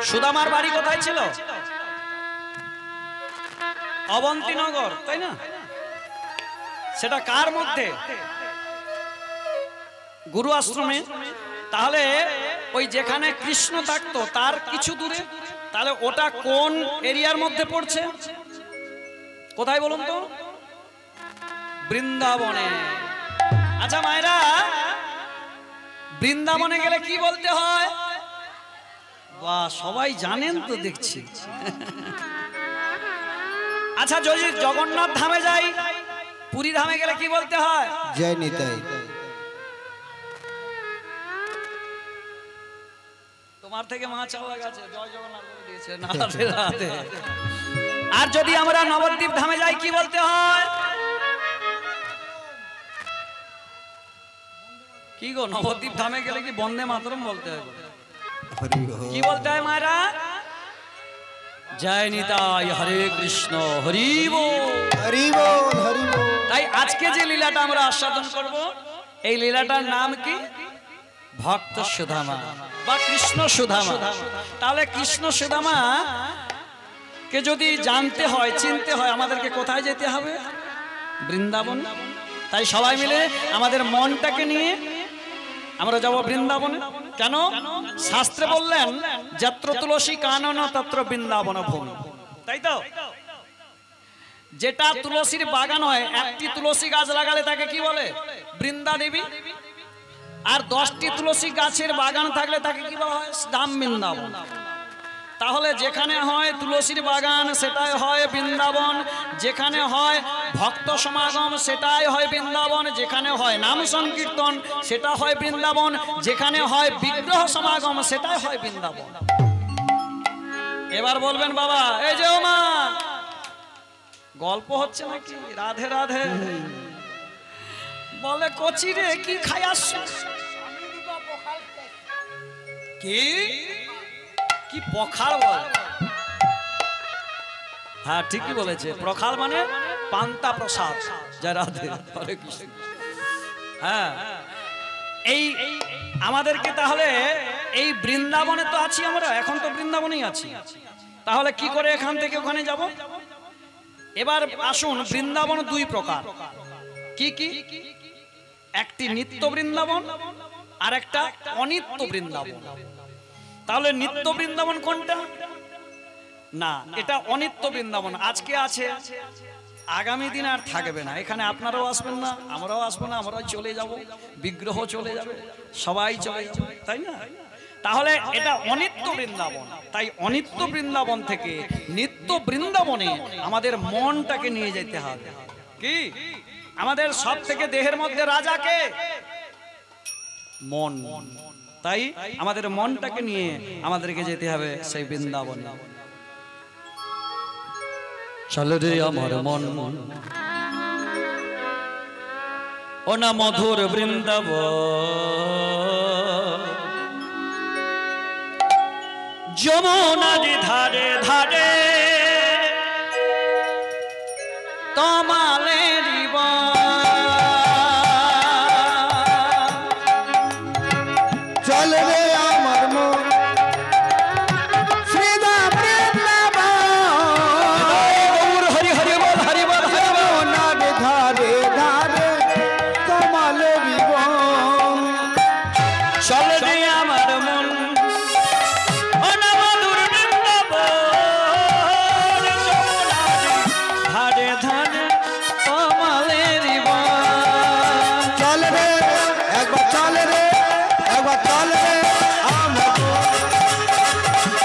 সুদামার বাড়ি কোথায় ছিল? অবন্তীনগর, তাই না? সেটা কার মধ্যে? গুরু আশ্রমে। তাহলে ওই যেখানে কৃষ্ণ থাকতো তার কিছু দূরে, তাহলে ওটা কোন এরিয়ার মধ্যে পড়ছে? কোথায় বলুন তো? বৃন্দাবনে। আচ্ছা মায়েরা, বৃন্দাবনে গেলে কি বলতে হয়? বাহ, সবাই জানেন তো দেখছি। আচ্ছা যদি জগন্নাথ ধামে যাই, পুরী ধামে গেলে কি বলতে হয়? জয় নিতাই। তোমার থেকে মা চাওয়া গেছে, জয় জগন্নাথ বলে দিয়েছে, রাধে রাধে। আর যদি আমরা নবদ্বীপ ধামে যাই কি বলতে হয়? কি গো, নবদ্বীপ ধামে গেলে কি বন্দে মাতরম বলতে হয়? কি বলতে হয় মায়েরা? জয় নিতাই, হরে কৃষ্ণ, হরি বল, হরি বল, হরি বল। তাই আজকে যে লীলাটা আমরা আস্বাদন করব, এই লীলাটার নাম কি? ভক্ত সুদামা বা কৃষ্ণ সুদামা। তাহলে কৃষ্ণ সুদামা কে যদি জানতে হয়, চিনতে হয়, আমাদেরকে কোথায় যেতে হবে? বৃন্দাবন। তাই সবাই মিলে আমাদের মনটাকে নিয়ে আমরা যাব বৃন্দাবনে। কেন? শাস্ত্রে বললেন যত্র তুলসী কানন তত্র বৃন্দাবন ভূমি, তাই তো? যেটা তুলসীর বাগান হয়, একটি তুলসী গাছ লাগালে তাকে কি বলে? বৃন্দা দেবী। আর 10টি তুলসী গাছের বাগান থাকলে তাকে কি বলা হয়? ধাম বৃন্দাবন। তাহলে যেখানে হয় তুলসীর বাগান সেটাই হয় বৃন্দাবন, যেখানে হয় ভক্ত সমাগম সেটাই হয় বৃন্দাবন, যেখানে হয় নাম সংকীর্তন সেটা হয় বৃন্দাবন, যেখানে হয় বিগ্রহ সমাগম সেটাই হয় বৃন্দাবন। এবার বলবেন বাবা, এই যে ও মা, গল্প হচ্ছে নাকি? রাধে রাধে। বলে কচি রে কি খাই আসছো? কি কি পখাল বল? হ্যাঁ ঠিকই বলেছে, প্রখাল মানে পান্তা প্রসাদ। জয় রাধে, হরে কৃষ্ণ। হ্যাঁ, এই আমাদেরকে তাহলে এই বৃন্দাবনে তো আছি আমরা, এখন তো বৃন্দাবনেই আছি, তাহলে কি করে এখান থেকে ওখানে যাব? এবার আসুন, বৃন্দাবন দুই প্রকার। কি কি? একটি নিত্য বৃন্দাবন আর একটা অনিত্য বৃন্দাবন। তাহলে নিত্য বৃন্দাবন কোনটা? না, এটা অনিত্য বৃন্দাবন। আজকে আছে, আগামী দিন আর থাকবে না। এখানে আপনারাও আসবেন না, আমরাও আসবো না, আমরাও চলে যাব, বিগ্রহ চলে যাবে, সবাই চলে যাবে, তাই না? তাহলে এটা অনিত্য বৃন্দাবন। তাই অনিত্য বৃন্দাবন থেকে নিত্য বৃন্দাবনে আমাদের মনটাকে নিয়ে যেতে হবে। কি? আমাদের সব থেকে দেহের মধ্যে রাজাকে মন। তাই আমাদের মনটাকে নিয়ে আমাদেরকে যেতে হবে সেই বৃন্দাবনে। চলে রে আমার মন ও না মধুর বৃন্দাবন, যমুনার ধারে ধারে তমালের চল রে আমার মন শ্রীদা বৃন্দাবন, হরি হরি বল, হরি বল, হরি বল। যমুনার ধারে ধারে তমালের বন। চল রে আমার মন ও না মধুর বৃন্দাবন, যমুনার ধারে ধারে তমালের বন। চল রে একবার, চল রে একবার, চল রে আমার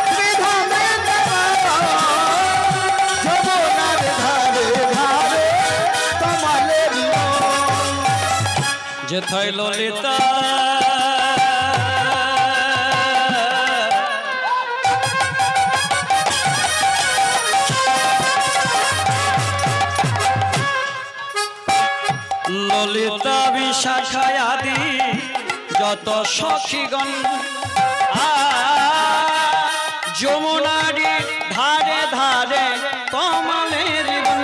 শ্রীধা বৃন্দাবন, যমুনার ধারে ধারে তমালের বন। যেথায় ললিতা ললিতা বিশাখায় আদি যত সখীগণ যমুনারি ধারে ধারে কমলের বন।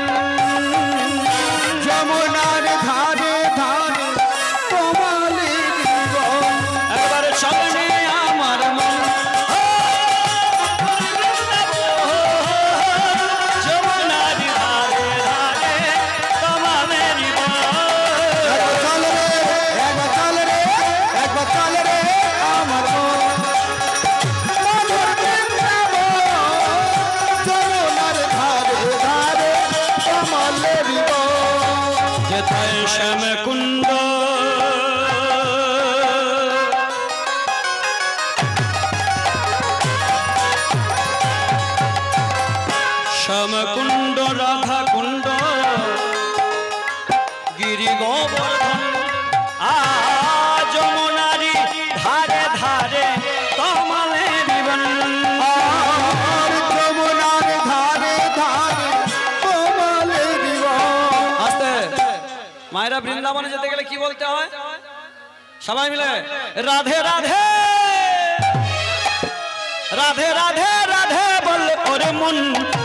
যমুনার ধারে ধারে তমালের বন। একবার সামনে আমার মন শ্যাম কুণ্ড শ্যাম কুণ্ড রাধা কুণ্ড গিরি গোবর্ধন যমুনারি ধারে ধারে কমলের বন যমুনার ধারে ধারে কমলের বন। আস্তে মায়েরা বৃন্দাবনে যেতে গেলে কি বলতে হয় সবাই মিলে রাধে রাধে রাধে রাধে রাধে বল ওরে মন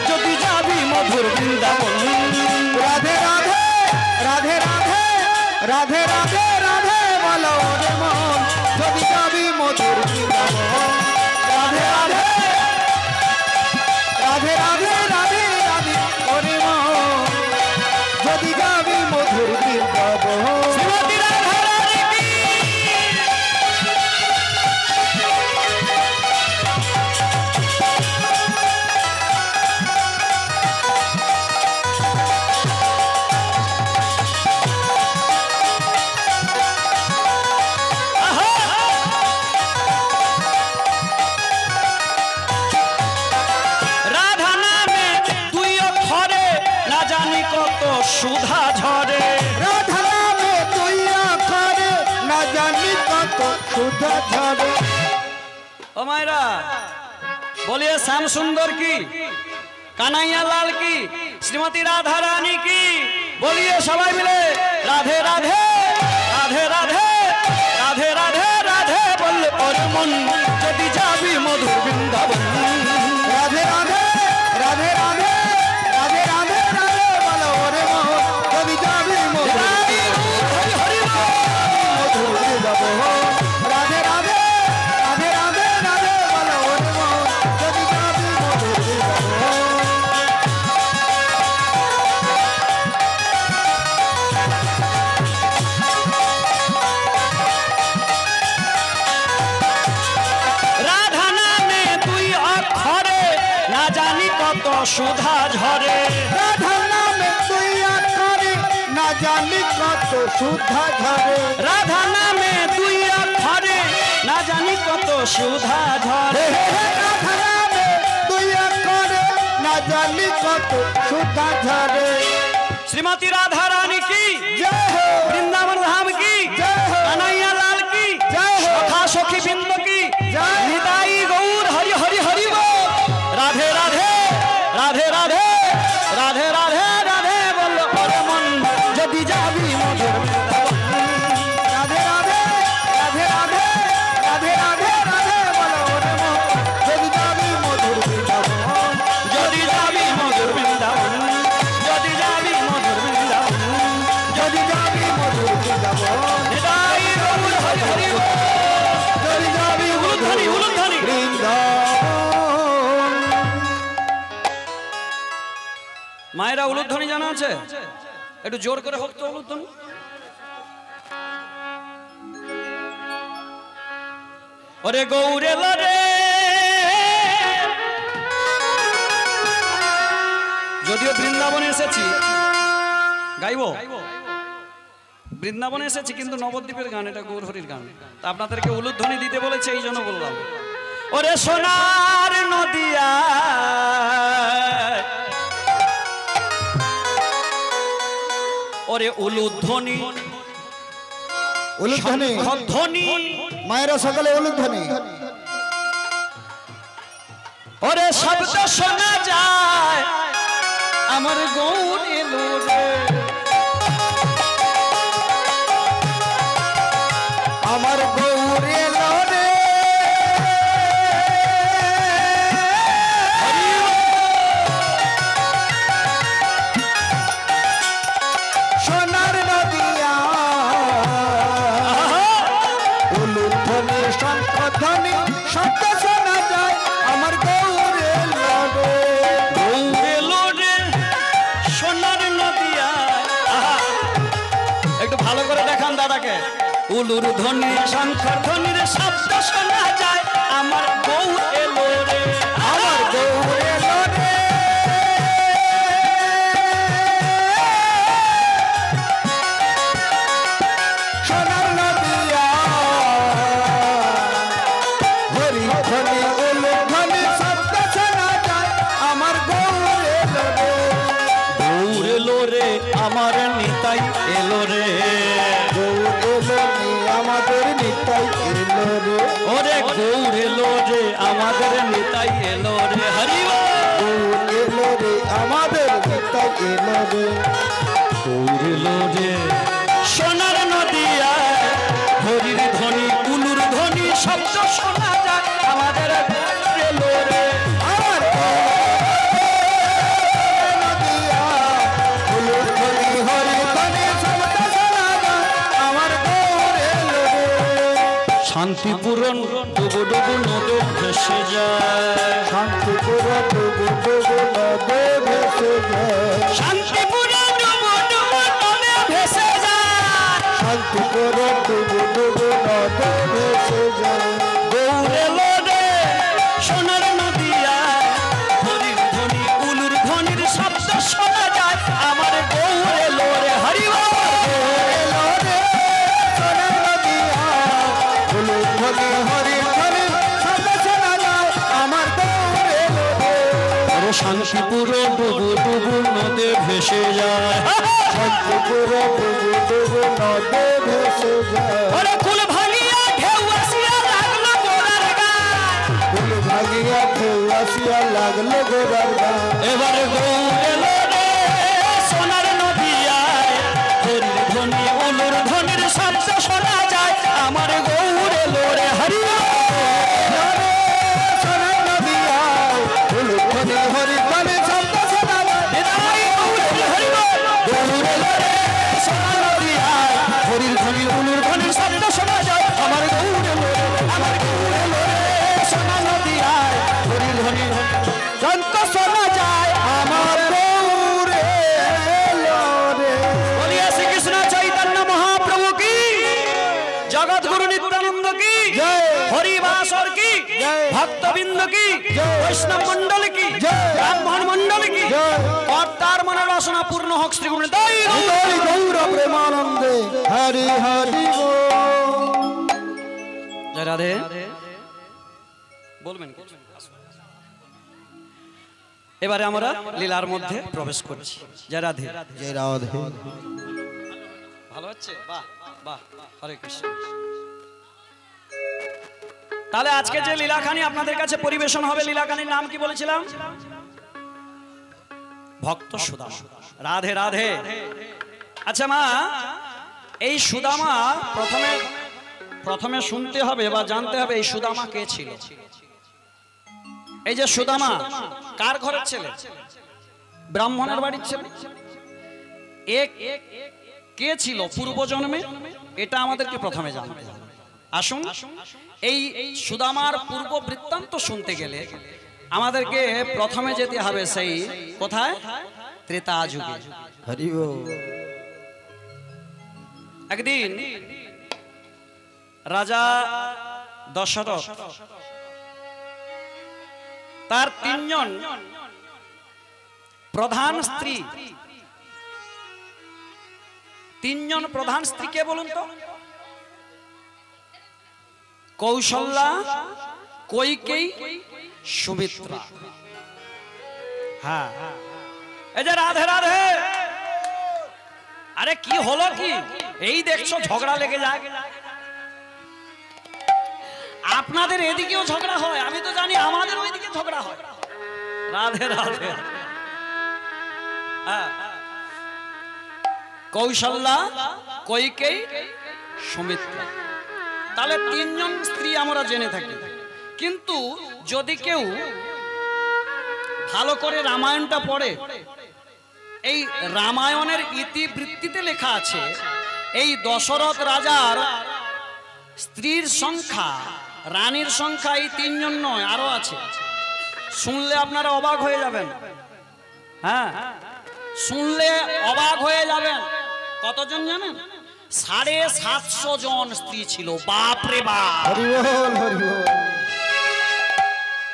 যদি যাবি মধুর বৃন্দাবন রাধে রাধে রাধে রাধে রাধে রাধে রাধে বলো রে মন যদি যাবি মধুর বৃন্দাবন। রাধে রাধে রাধে রাধে রাধে রাধে ওরে মন যদি যাবি মধুর বৃন্দাবন। শ্রীমতী রাধা রানী কি রাধা নামে দুই অক্ষরে না জানি কত সুধা ঝরে রাধা নামে তুই আখারে না জানি কত সুধা ঝরে। ও মায়েরা বলিয়ে শ্যাম সুন্দর কি কানাইয়া লাল কি শ্রীমতী রাধা রানী কি বলিয়ে সবাই মিলে রাধে রাধে রাধে রাধে রাধে রাধে রাধে বললে ওর মন যদি যাবি মধুর বৃন্দাবন রাধে রাধে রাধে রাধে রাধে রাধে রাধে বলো রে মন যদি যাবি মধুর হরি হরি মধুর বৃন্দাবন। রাধে রাধে রাধে রাধে রাধে বলো রে মন যদি যাবি মধুর বৃন্দাবন। রাধা নামে দুই অক্ষরে না জানি কত সুধা ঝরে রাধা নামে তুই আখারে না জানি কত সুধা ঝরে। রাধা নামে দুই অক্ষরে না জানি কত সুধা ঝরে রাধা নামে তুই আখারে না জানি কত সুধা ঝরে। শ্রীমতী রাধা রানী কি জয় হো বৃন্দাবন ধাম কি জয় হো কানাইয়া লাল কি জয় হো সখা সখী বৃন্দ কি জয় হো। নিতাই গৌর হরি হরি হরি বল। রাধে রাধে রাধে রাধে রাধে রাধে রাধে বল ওরে মন যদি যাবি মধুর বৃন্দাবন রাধে রাধে রাধে রাধে রাধে রাধে রাধে বলো রে মন যদি যাবি মধুর বৃন্দাবন। যদি যাবি মধুর বৃন্দাবন যদি যাবি মধুর বৃন্দাবন যদি যাবি মধুর বৃন্দাবন। নিতাই গৌর হরি হরি বল। যদি যাবি উলুধ্বনি উলুধ্বনি বৃন্দাবন। মায়েরা উলুধ্বনি জানা আছে একটু জোর করে হোক তো উলুধ্বনি ওরে গৌরে লরে যদিও বৃন্দাবনে এসেছি গাইবো বৃন্দাবনে এসেছি কিন্তু নবদ্বীপের গান এটা গৌরহরির গান তা আপনাদেরকে উলুধ্বনি দিতে বলেছে এই জন্য বললাম ওরে সোনার নদিয়া ওরে উলুধ্বনি উলুধ্বনি ধ্বনি মায়েরা সকালে উলুধ্বনি। ওরে শব্দ শোনা যায় আমার গৌর এলো রে আমার গৌরে লরে সোনার নদিয়া উলুধ্বনি শঙ্খধ্বনি শব্দ শোনা যায় আমার গৌরে লরে। গৌর এলো রে সোনার নদিয়া একটু ভালো করে দেখান দাদাকে উলুর ধ্বনি শঙ্কর ধ্বনির শব্দ শোনা যায় আমার গৌর এলো রে আমার গৌরে লরে হরি ধ্বনি উলুর ধ্বনি শব্দ শোনা যায় আমার গৌর এলো রে গৌর এলো রে আমার নিতাই এলো রে গৌর এলো রে আমাদের নিতাই এলো রে ওরে গৌর এলো রে আমাদের নিতাই এলো রে হরি গৌর এলো রে আমাদের নিতাই এলো রে গৌর এলো রে সোনার নদিয়ায় হরির ধ্বনি উলুর ধ্বনি শব্দ শোনা যায় আমাদের গৌর এলো রে আমার নদিয়া উলুর ধ্বনি হরি ধ্বনি শব্দ শোনা যায় আমার গৌর এলো রে শান্তিপূরণ ডুবু ডুবু নদে ভেসে যায় শান্তিপুর ডুবু ডুবু নদে ভেসে যায় শান্তিপূরণ ডুবু ডুবু নদে ভেসে যায় শান্তিপুর ডুবু ডুবু নদে ভেসে যায় গৌর এলো রে সোনার নদিয়ায় হরির ধ্বনি উলুর ধ্বনির শব্দ শোনা যায় আমার গৌর এলো রে হরি এলো রে সোনার নদিয়া উলুর ধ্বনি হরি ধ্বনি শব্দ শোনা যায় আমার গৌর এলো রে শান্তিপুর ডুবু ডুবু নদে ভেসে যায় শান্তিপুর ডুবু ডুবু নদে ভেসে যায় ওরে কুল ভাঙিয়া ঢেউ আসিয়া লাগলো গোড়ার গায় ফুল ভাগিয়া ঢেউ আসিয়া লাগলো গোড়ার গান এবারে গৌর এলো রে সোনার নদিয়ায় হরির ধ্বনি উলুর ধ্বনির শব্দ শোনা যায় আমার গৌর এলো রে হরি সোনার নদিয়া উলুর ধ্বনি হরি ধ্বনি শব্দ শোনা যায় হরির ধ্বনি উলুর ধ্বনির শব্দ শোনা যায় আমার গৌর এলো রে আমার গৌর এলো রে সোনা নদিয়ায় হরির ধ্বনি শব্দ শোনা যায় আমার গৌর এলো রে বলিয়া শ্রীকৃষ্ণ চৈতন্য মহাপ্রভু কি জগৎগুরু নিত্যানন্দ কি জয়। হরিবাসর কি জয়। ভক্তবৃন্দ কি জয়। বৈষ্ণব মন্ডল কি জয়। ব্রাহ্মণ মন্ডল কি জয়। কর্তার মনের বাসনা পূর্ণ হোক শ্রী গুরু নিতাই গৌর। হরি গৌর প্রেমানন্দে হরি হরি বল জয় রাধে বলবেন কি? এবারে আমরা লীলার মধ্যে প্রবেশ করছি জয় রাধে জয় রাধে ভালো হচ্ছে বাহ বাহ হরে কৃষ্ণ তাহলে আজকে যে লীলাখানি আপনাদের কাছে পরিবেশন হবে লীলাখানির নাম কি বলেছিলাম ভক্ত সুদামা রাধে রাধে আচ্ছা মা এই সুদামা প্রথমে শুনতে হবে বা জানতে হবে এই সুদামা কে ছিল এই যে সুদামা কার ঘরের ছেলে ব্রাহ্মণের বাড়ির ছেলে এক কে ছিল পূর্বজন্মে এটা আমাদেরকে প্রথমে জানতে হবে আসুন এই সুদামার পূর্ব বৃত্তান্ত শুনতে গেলে আমাদেরকে প্রথমে যেতে হবে সেই কোথায় ত্রেতা যুগে হরি বল একদিন রাজা দশরথ তার তিনজন প্রধান স্ত্রী কে বলুন তো কৌশল্যা কৈকেয়ী সুমিত্রা হ্যাঁ এই যে রাধে রাধে আরে কি হলো কি এই দেখছো ঝগড়া লেগে যায় আপনাদের এদিকেও ঝগড়া হয় আমি তো জানি আমাদের ওইদিকে ঝগড়া হয় রাধে রাধে হ্যাঁ কৌশল্যা কৈকেয়ী সুমিত্রা তাহলে তিনজন স্ত্রী আমরা জেনে থাকি কিন্তু যদি কেউ ভালো করে রামায়ণটা পড়ে এই রামায়ণের ইতিবৃত্তিতে লেখা আছে এই দশরথ রাজার স্ত্রীর সংখ্যা রানীর সংখ্যা এই তিনজন নয় আরো আছে শুনলে আপনারা অবাক হয়ে যাবেন হ্যাঁ শুনলে অবাক হয়ে যাবেন কতজন জানেন 750 জন স্ত্রী ছিল বাপ রে বাপ হরি বল হরি বল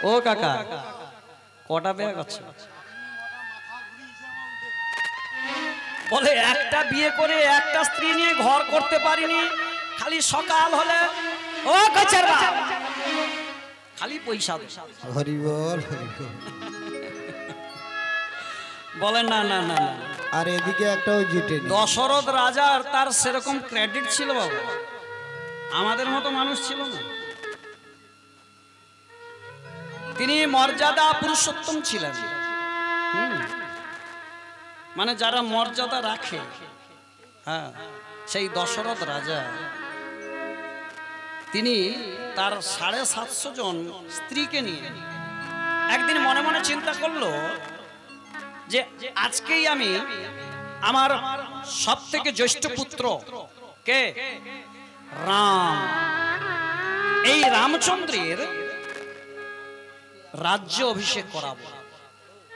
ও কাকা কটা বিয়ে করছে বলে একটা বিয়ে করে একটা স্ত্রী নিয়ে ঘর করতে পারিনি খালি সকাল হলে ও কচার বাপ খালি পয়সা হরি বল হরি বল। বলেন না না না না। আর এদিকে একটাও জুটে দশরথ রাজার তার সেরকম ক্রেডিট ছিল বাবা, আমাদের মতো মানুষ ছিল না। তিনি মর্যাদা পুরুষোত্তম ছিলেন। মানে যারা মর্যাদা রাখে, হ্যাঁ, সেই দশরথ রাজা তিনি তার 750 জন স্ত্রীকে নিয়ে একদিন মনে মনে চিন্তা করলো যে আজকেই আমি আমার সব থেকে জ্যেষ্ঠ পুত্র কে রাম, এই রামচন্দ্রের রাজ্য অভিষেক করাবো,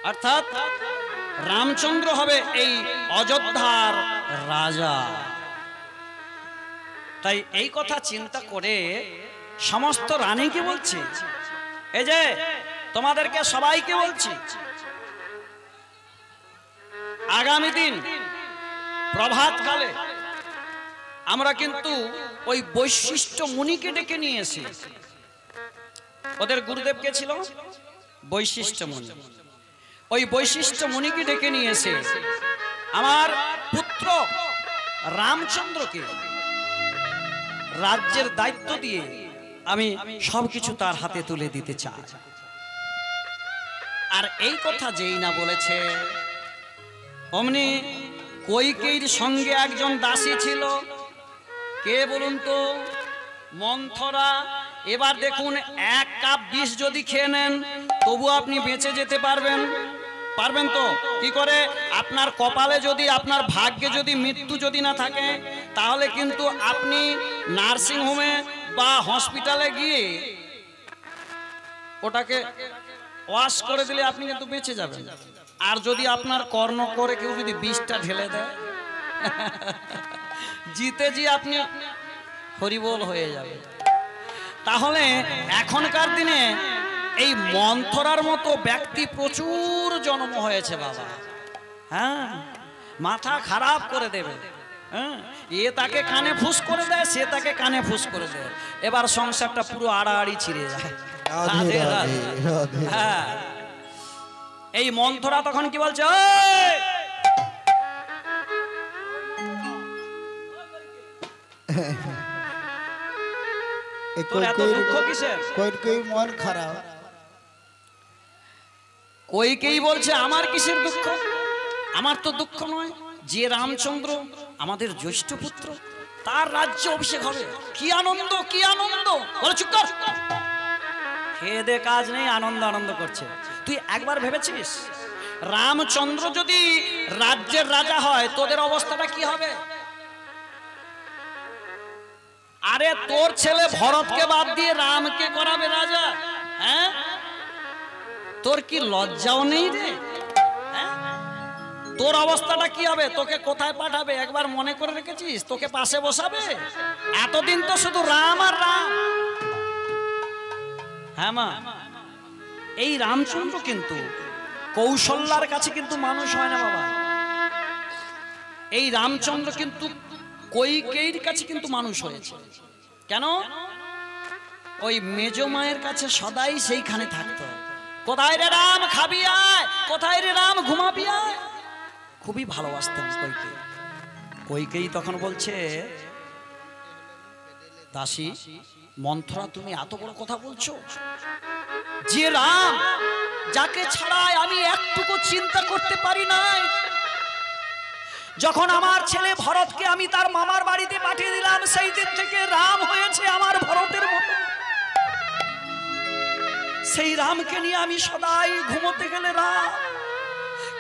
অর্থাৎ রামচন্দ্র হবে এই অযোধ্যার রাজা। তাই এই কথা চিন্তা করে সমস্ত রানীকে বলছি, এই যে তোমাদেরকে সবাইকে বলছি, আগামী দিন প্রভাতকালে আমরা কিন্তু ওই বৈশিষ্ট্য মুনিকে ডেকে নিয়ে এসি। ওদের গুরুদেব কে ছিল? বৈশিষ্ট্য মুনি। ওই বৈশিষ্ট্য মুনিকে ডেকে নিয়ে এসে আমার পুত্র রামচন্দ্রকে রাজ্যের দায়িত্ব দিয়ে আমি সবকিছু তার হাতে তুলে দিতে চাই। আর এই কথা যেই না বলেছে, অমনি কইকেয়ীর সঙ্গে একজন দাসী ছিল, কে বলুন তো? মন্থরা। এবার দেখুন, 1 কাপ বিষ যদি খেয়ে নেন তবু আপনি বেঁচে যেতে পারবেন, পারবেন তো? কি করে? আপনার কপালে যদি, আপনার ভাগ্যে যদি মৃত্যু যদি না থাকে, তাহলে কিন্তু আপনি নার্সিং হোমে বা হসপিটালে গিয়ে ওটাকে ওয়াশ করে দিলে আপনি কিন্তু বেঁচে যাবেন। আর যদি আপনার কর্ণ করে কেউ যদি বিষটা ঢেলে দেয়, জিতে জি আপনি হরিবোল হয়ে যাবে। তাহলে এখনকার দিনে এই মন্থরার মতো ব্যক্তি প্রচুর জন্ম হয়েছে বাবা। হ্যাঁ, মাথা খারাপ করে দেবে। হ্যাঁ, এ তাকে কানে ফুস করে দেয়, সে তাকে কানে ফুস করে দেয়, এবার সংসারটা পুরো আড়াআড়ি ছিঁড়ে যায়। হ্যাঁ, এই মন্থরা তখন কি বলছে, মন খারাপ। কইকেই বলছে, আমার কিসের দুঃখ? আমার তো দুঃখ নয়, যে রামচন্দ্র আমাদের জ্যেষ্ঠ পুত্র, তার রাজ্য অভিষেক হবে। কি আনন্দ, কি আনন্দ! বলে চুপ কর, খেয়ে দে কাজ নেই, আনন্দ আনন্দ করছে। তুই একবার ভেবেছিস রামচন্দ্র যদি রাজ্যের রাজা হয় তোদের অবস্থাটা কি হবে? আরে তোর ছেলে ভরতকে বাদ দিয়ে রামকে করাবে রাজা? হ্যাঁ, তোর কি লজ্জাও নেই রে? তোর অবস্থাটা কি হবে? তোকে কোথায় পাঠাবে একবার মনে করে রেখেছিস? তোকে পাশে বসাবে? এতদিন তো শুধু রাম আর রাম। হ্যাঁ মা, এই রামচন্দ্র কিন্তু কৌশল্যার কাছে কিন্তু মানুষ হয় না বাবা। এই রামচন্দ্র কিন্তু কইকেয়ীর কাছে কিন্তু মানুষ হয়েছে। কেন? ওই মেজ মায়ের কাছে সদাই সেইখানে থাকতো। কোথায় রে রাম, খাবি আয়? কোথায় রে রাম, ঘুমাবি আয়? খুবই ভালোবাসতেন কইকেয়ী। কইকেয়ী তখন বলছে, দাসী মন্থরা, তুমি এত বড় কথা বলছো? যে রাম, যাকে ছাড়াই আমি একটুকু চিন্তা করতে পারি নাই, যখন আমার ছেলে ভরতকে আমি তার মামার বাড়িতে পাঠিয়ে দিলাম, সেই দিন থেকে রাম হয়েছে আমার ভরতের মতো। সেই রামকে নিয়ে আমি সদাই ঘুমোতে গেলে রাম,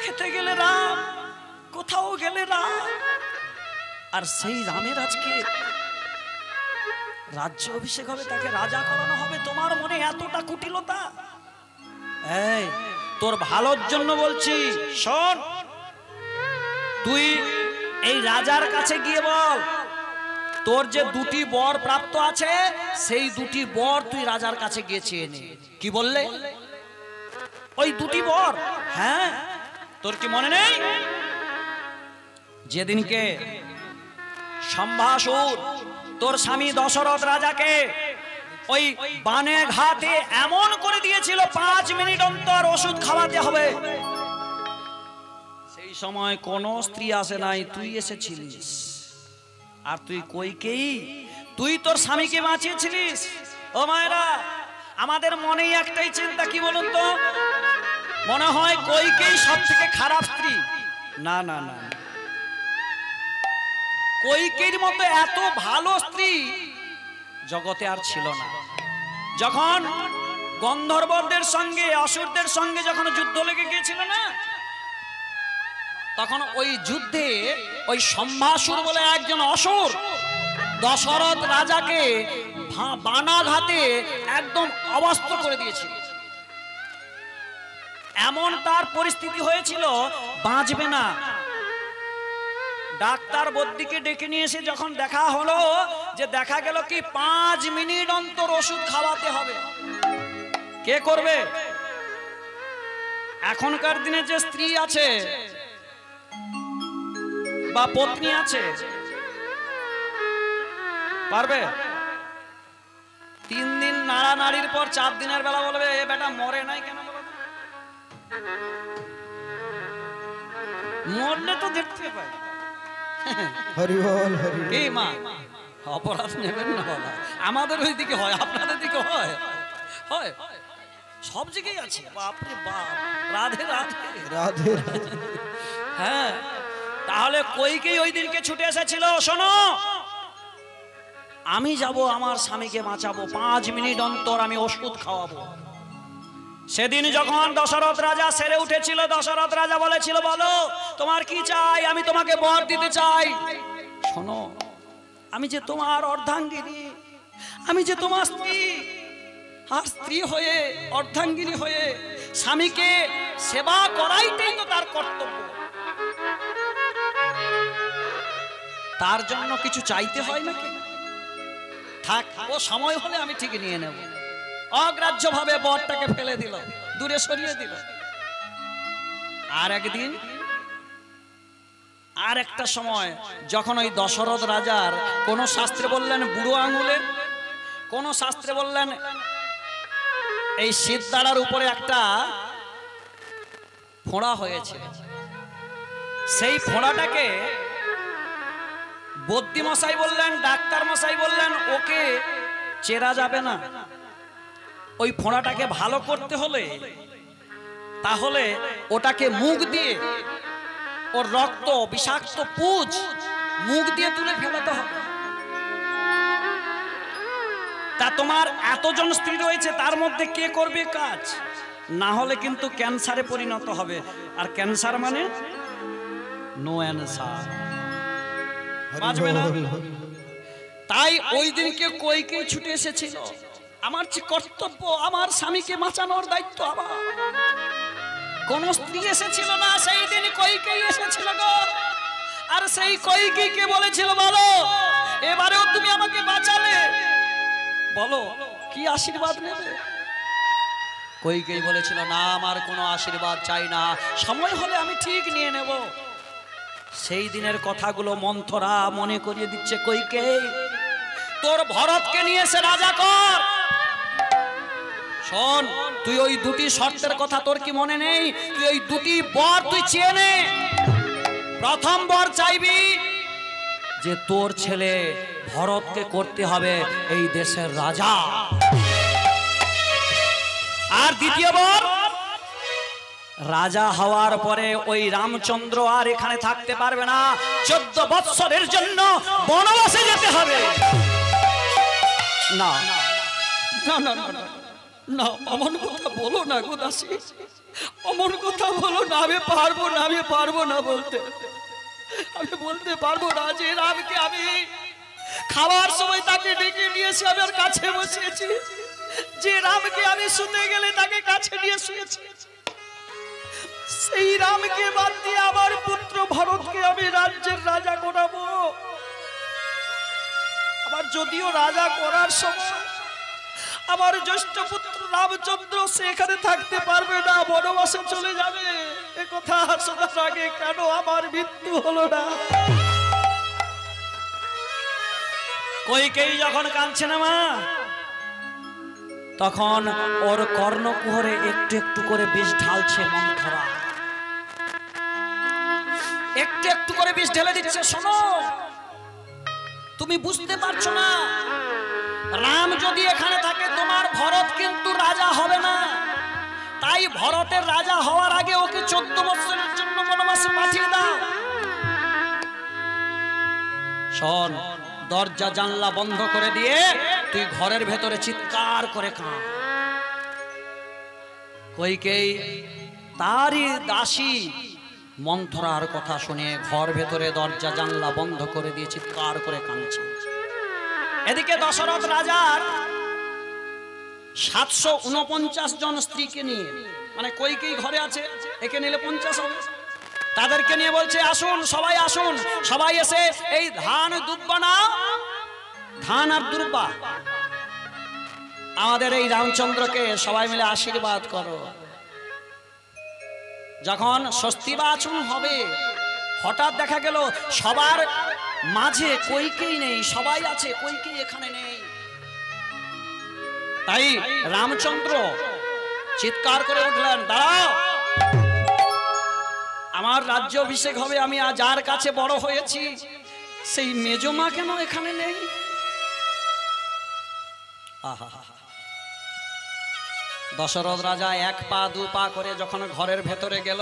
খেতে গেলে রাম, কোথাও গেলে রাম। আর সেই রামের আজকে রাজ্য অভিষেক হবে, তাকে রাজা করানো হবে। তোমার মনে এতটা কুটিলতা? এই তোর ভালোর জন্য বলছি, শোন, তুই এই রাজার কাছে গিয়ে বল, তোর যে 2টি বর প্রাপ্ত আছে, সেই 2টি বর তুই রাজার কাছে গিয়ে চেয়ে নে। কি বললে? ওই 2টি বর। হ্যাঁ, তোর কি মনে নেই যেদিনকে সম্ভাসুর তোর স্বামী দশরথ রাজাকে ওই বানে ঘাতে এমন করে দিয়েছিল 5 মিনিট অন্তর ওষুধ খাওয়াতে হবে। সেই সময় কোন স্ত্রী আসে নাই, তুই এসেছিলিস। আর তুই কইকেই, তুই তোর স্বামীকে বাঁচিয়েছিলিস। ও মায়েরা, আমাদের মনেই একটাই চিন্তা, কি বলুন তো, মনে হয় কইকেই সব থেকে খারাপ স্ত্রী। না না না, কইকের মতো এত ভালো স্ত্রী জগতে আর ছিল না। যখন গন্ধর্বদের সঙ্গে অসুরদের সঙ্গে যখন যুদ্ধ লেগে গিয়েছিল না, তখন ওই যুদ্ধে ওই সম্ভাসুর বলে একজন অসুর দশরথ রাজাকে বানাঘাতে একদম অবস্ত্র করে দিয়েছিল। এমন তার পরিস্থিতি হয়েছিল, বাঁচবে না। ডাক্তার বদ্যিকে ডেকে নিয়ে এসে যখন দেখা হলো, যে দেখা গেল কি 5 মিনিট অন্তর ওষুধ খাওয়াতে হবে। কে করবে? এখনকার দিনে যে স্ত্রী আছে বা পত্নী আছে, পারবে? 3 দিন নাড়ানাড়ির পর 4 দিনের বেলা বলবে, এ বেটা মরে নাই কেন? মরলে তো দেখতে পাই। হরি বল, হরি বল। এই মা, অপরাধ নেবেন না বাবা, আমাদের ওই দিকে হয়, আপনাদের দিকে হয়? হয়, সব জায়গায় আছে। বাপরে বাপ, রাধে রাধে রাধে। হ্যাঁ, তাহলে কইকেই ওই দিনকে ছুটে এসেছিল, শোনো আমি যাব আমার স্বামীকে বাঁচাবো, 5 মিনিট অন্তর আমি ওষুধ খাওয়াবো। সেদিন যখন দশরথ রাজা সেরে উঠেছিল, দশরথ রাজা বলেছিল, বলো তোমার কি চাই, আমি তোমাকে বর দিতে চাই। শোনো, আমি যে তোমার অর্ধাঙ্গিনী, আমি যে তোমার স্ত্রী, আর স্ত্রী হয়ে অর্ধাঙ্গিনী হয়ে স্বামীকে সেবা করাইতেই তো তার কর্তব্য। তার জন্য কিছু চাইতে হয় নাকি? থাক, ও সময় হলে আমি ঠিক নিয়ে নেব। অগ্রাহ্য ভাবে বরটাকে ফেলে দিল, দূরে সরিয়ে দিল। আর একদিন আর একটা সময় যখন ওই দশরথ রাজার কোন শাস্ত্রে বললেন বুড়ো আঙুলে, কোন শাস্ত্রে বললেন এই সিদ্ধারার উপরে একটা ফোঁড়া হয়েছে, সেই ফোঁড়াটাকে বদ্যি মশাই বললেন, ডাক্তার মশাই বললেন, ওকে চেরা যাবে না। ওই ফোঁড়াটাকে ভালো করতে হলে তাহলে ওটাকে মুখ দিয়ে, ওর রক্ত বিষাক্ত পুঁজ মুখ দিয়ে তুলে ফেলাতে হবে। তা তোমার এতজন স্ত্রী রয়েছে, তার মধ্যে কে করবে কাজ? না হলে কিন্তু ক্যান্সারে পরিণত হবে। আর ক্যান্সার মানে নো অ্যান্সার, বাঁচবে না। তাই ওই দিনকে কইকে ছুটে এসেছিল, আমার যে কর্তব্য, আমার স্বামীকে বাঁচানোর দায়িত্ব আমার। কোন স্ত্রী এসেছিল না, সেই দিন কইকেই এসেছিল গো। আর সেই কইকেইকে বলেছিল, বলো এবারেও তুমি আমাকে বাঁচালে, বলো কি আশীর্বাদ নেবে? কইকেই বলেছিল, না আমার কোনো আশীর্বাদ চাই না, সময় হলে আমি ঠিক নিয়ে নেব। সেই দিনের কথাগুলো মন্থরা মনে করিয়ে দিচ্ছে, কইকেই তোর ভরতকে নিয়ে এসে রাজা কর। শোন, তুই ওই দুটি শর্তের কথা তোর কি মনে নেই? তুই ওই দুটি বর তুই চেয়ে নে। প্রথম বর চাইবি যে তোর ছেলে ভরতকে করতে হবে এই দেশের রাজা। আর দ্বিতীয় বর, রাজা হওয়ার পরে ওই রামচন্দ্র আর এখানে থাকতে পারবে না, 14 বৎসরের জন্য বনবাসে যেতে হবে। না না না না না, অমন কথা বলো না গো দাসী, অমন কথা বলো না। আমি পারবো না, আমি পারবো না বলতে, আমি বলতে পারবো না যে রামকে আমি খাওয়ার সময় তাকে ডেকে নিয়েছি, আমি আর কাছে বসিয়েছি। যে রামকে আমি শুতে গেলে তাকে কাছে নিয়ে শুয়েছি, সেই রামকে বাদ দিয়ে আমার পুত্র ভরতকে আমি রাজ্যের রাজা করাবো। আবার যদিও রাজা করার সময় আমার জ্যেষ্ঠ পুত্র রামচন্দ্র সেখানে থাকতে পারবে না, বনবাসে চলে যাবে। এ কথা শোনার আগে কেন আমার মৃত্যু হলো না? কইকেই যখন কাঁদছে না মা, তখন ওর কর্ণকুহরে একটু একটু করে বিষ ঢালছে মন্থরা, একটু একটু করে বিষ ঢেলে দিচ্ছে। শোনো, তুমি বুঝতে পারছো না, রাম যদি এখানে থাকে তোমার ভরত কিন্তু রাজা হবে না। তাই ভরতের রাজা হওয়ার আগে ওকে 14 বছরের জন্য বনবাসে পাঠিয়ে দাও। শোন, দরজা জানলা বন্ধ করে দিয়ে তুই ঘরের ভেতরে চিৎকার করে কাঁদ। কইকেই তারই দাসী মন্থরার কথা শুনে ঘর ভেতরে দরজা জানলা বন্ধ করে দিয়ে চিৎকার করে কাঁদছে। এদিকে দশরথ রাজার 749 জন স্ত্রীকে নিয়ে, মানে কইকেই ঘরে আছে, একে নিলে 50 হবে, তাদেরকে নিয়ে বলছে আসুন সবাই আসুন, সবাই এসে এই ধান দুব্বা না, ধান আর দুর্বা আমাদের এই রামচন্দ্রকে সবাই মিলে আশীর্বাদ করো। যখন স্বস্তি বাচন হবে, হঠাৎ দেখা গেল সবার মাঝে কইকেই নেই, সবাই আছে, কইকেই এখানে নেই। তাই রামচন্দ্র চিৎকার করে উঠলেন, দাঁড়াও, আমার রাজ্য অভিষেক হবে, আমি যার কাছে বড় হয়েছি সেই মেজমা কেন এখানে নেই? দশরথ রাজা 1 পা 2 পা করে যখন ঘরের ভেতরে গেল,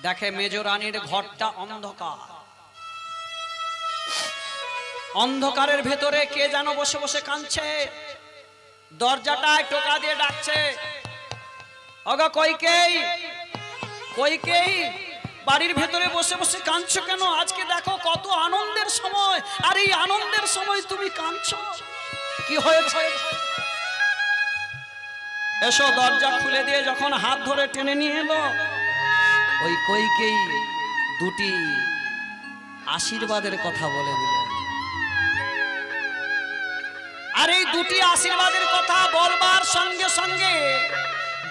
দেখে মেজ রানীর ঘরটা অন্ধকার, অন্ধকারের ভেতরে কে যেন বসে বসে কাঁদছে, দরজাটায় টোকা দিয়ে ডাকছে, ওগো কইকেই, কইকেই, বাড়ির ভেতরে বসে বসে কাঁদছো কেন? আজকে দেখো কত আনন্দের সময়, আর এই আনন্দের সময় তুমি কাঁদছো, কি হয়েছে? এসো। দরজা খুলে দিয়ে যখন হাত ধরে টেনে নিয়ে এলো, ওই কইকেই 2টি আশীর্বাদের কথা বলে দিল। আর এই 2টি আশীর্বাদের কথা বলবার সঙ্গে সঙ্গে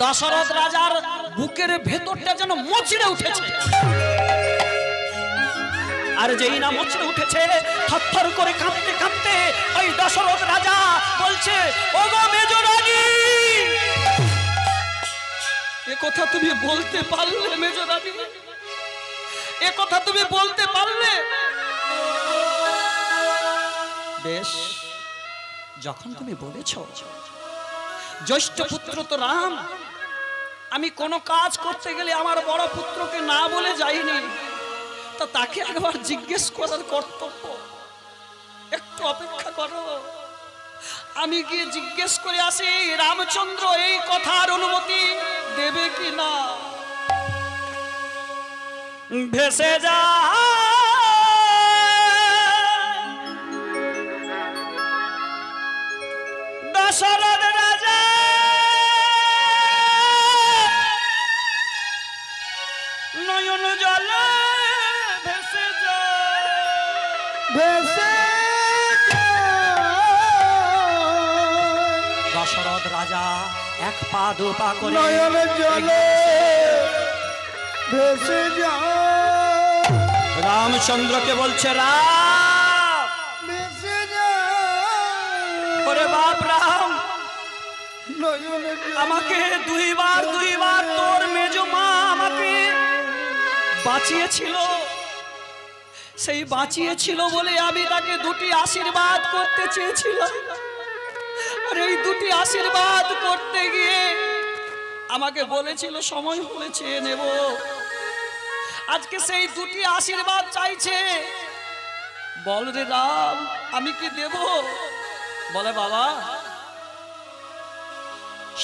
দশরথ রাজার বুকের ভেতরটা যেন মচড়ে উঠেছে। আর যেই না মচড়ে উঠেছে, থরথর করে কাঁপতে কাঁপতে ওই দশরথ রাজা বলছে, ওগো মেজ রানী, এ কথা তুমি বলতে পারলে মেজ রানী? এ কথা তুমি বলতে পারলে? বেশ, যখন তুমি বলেছ, জ্যৈষ্ঠ পুত্র তো রাম, আমি কোনো কাজ করতে গেলে আমার বড় পুত্রকে না বলে যাইনি, তা তাকে একবার জিজ্ঞেস করার কর্তব্য। একটু অপেক্ষা করো, আমি গিয়ে জিজ্ঞেস করে আসি রামচন্দ্র এই কথার অনুমতি দেবে কি না। ভেসে যা দশরথ রাজা, নয়ন জলে ভেসে যা, ভেসে দশরথ রাজা 1 পা 2 পা করে নয়ন জলে ভেসে যায়, রামচন্দ্রকে বলছে, রাম, ভেসে যায়, ওরে বাপ রাম, নয়ন আমাকে 2 বার তোর মেজো মা আমাকে বাঁচিয়েছিল, সেই বাঁচিয়েছিল বলে আমি তাকে 2টি আশীর্বাদ করতে চেয়েছিলাম। আর এই 2টি আশীর্বাদ করতে গিয়ে আমাকে বলেছিল সময় হলে চেয়ে নেব। আজকে সেই 2টি আশীর্বাদ চাইছে, বল রে রাম, আমি কি দেব? বলে, বাবা,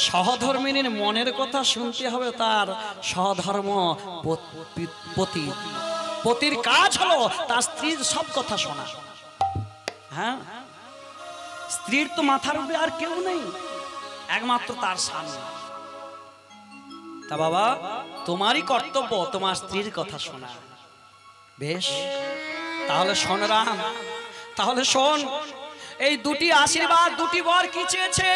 সহধর্মিনীর মনের কথা শুনতে হবে, তার সহধর্ম পতির কাজ হলো তার স্ত্রীর সব কথা শোনা। হ্যাঁ, স্ত্রীর তো মাথার উপরে আর কেউ নেই, একমাত্র তার স্বামী। তা বাবা, তোমারই কর্তব্য তোমার স্ত্রীর কথা শোনা। বেশ, তাহলে শোন রাম, তাহলে শোন, এই 2টি আশীর্বাদ, 2টি বর কি চেয়েছে?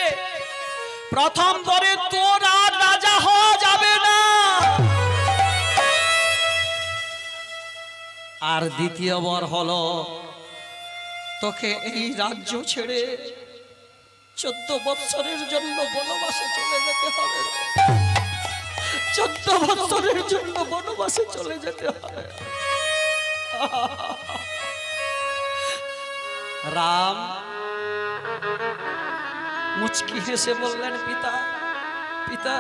প্রথম বরে তোর আর রাজা হওয়া যাবে না, আর দ্বিতীয় বর হলো তোকে এই রাজ্য ছেড়ে 14 বছরের জন্য বনবাসে চলে যেতে হবে, 14 বছরের জন্য বনবাসে চলে যেতে হবে। রাম মুচকি হেসে বললেন, পিতা পিতা,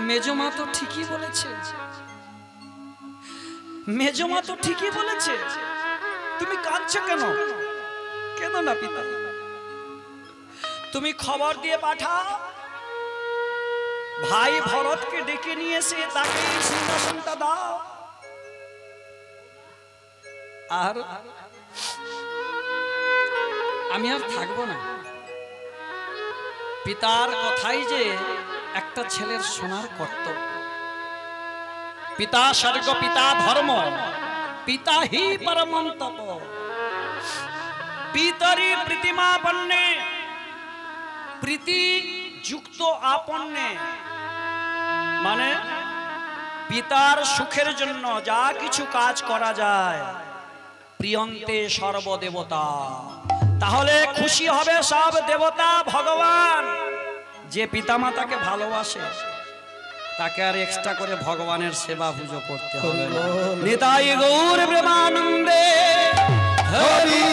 মেজমা তো ঠিকই বলেছে, মেজমা তো ঠিকই বলেছে, তুমি কাঁদছো কেন? কেন না পিতা, তুমি খবর দিয়ে পাঠাও, ভাই ভরতকে ডেকে নিয়ে এসে তাকে এই সিংহাসনটা দাও। আর আমি আর থাকবো না। পিতার কথাই যে একটা ছেলের শোনার কর্তব্য। পিতা স্বর্গ, পিতা ধর্ম, পিতা হি পরমং তপ, পিতরি প্রীতিমাপন্নে প্রীতি যুক্ত আপন্নে, মানে পিতার সুখের জন্য যা কিছু কাজ করা যায়, প্রিয়ন্তে সর্বদেবতা, তাহলে খুশি হবে সব দেবতা ভগবান। যে পিতামাতাকে ভালোবাসে তাকে আর এক্সট্রা করে ভগবানের সেবা পুজো করতে হবে না। নিতাই গৌর প্রেমানন্দে হরি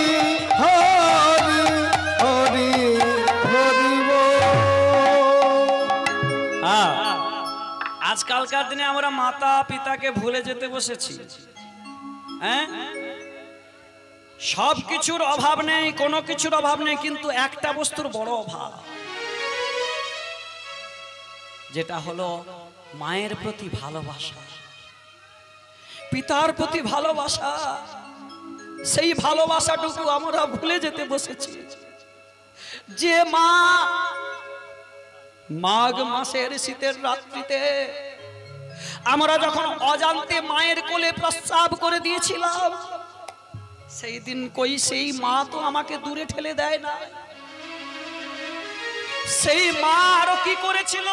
হরি হরি হরি বল। আজকালকার দিনে আমরা মাতা পিতাকে ভুলে যেতে বসেছি। হ্যাঁ, সব কিছুর অভাব নেই, কোনো কিছুর অভাব নেই, কিন্তু একটা বস্তুর বড় অভাব, যেটা হলো মায়ের প্রতি ভালোবাসা, পিতার প্রতি ভালোবাসা। সেই ভালোবাসাটুকু আমরা ভুলে যেতে বসেছি। যে মা মাঘ মাসের শীতের রাত্রিতে আমরা যখন অজান্তে মায়ের কোলে প্রস্রাব করে দিয়েছিলাম, সেই দিন কই সেই মা তো আমাকে দূরে ঠেলে দেয় না। সেই মা আরো কি করেছিল?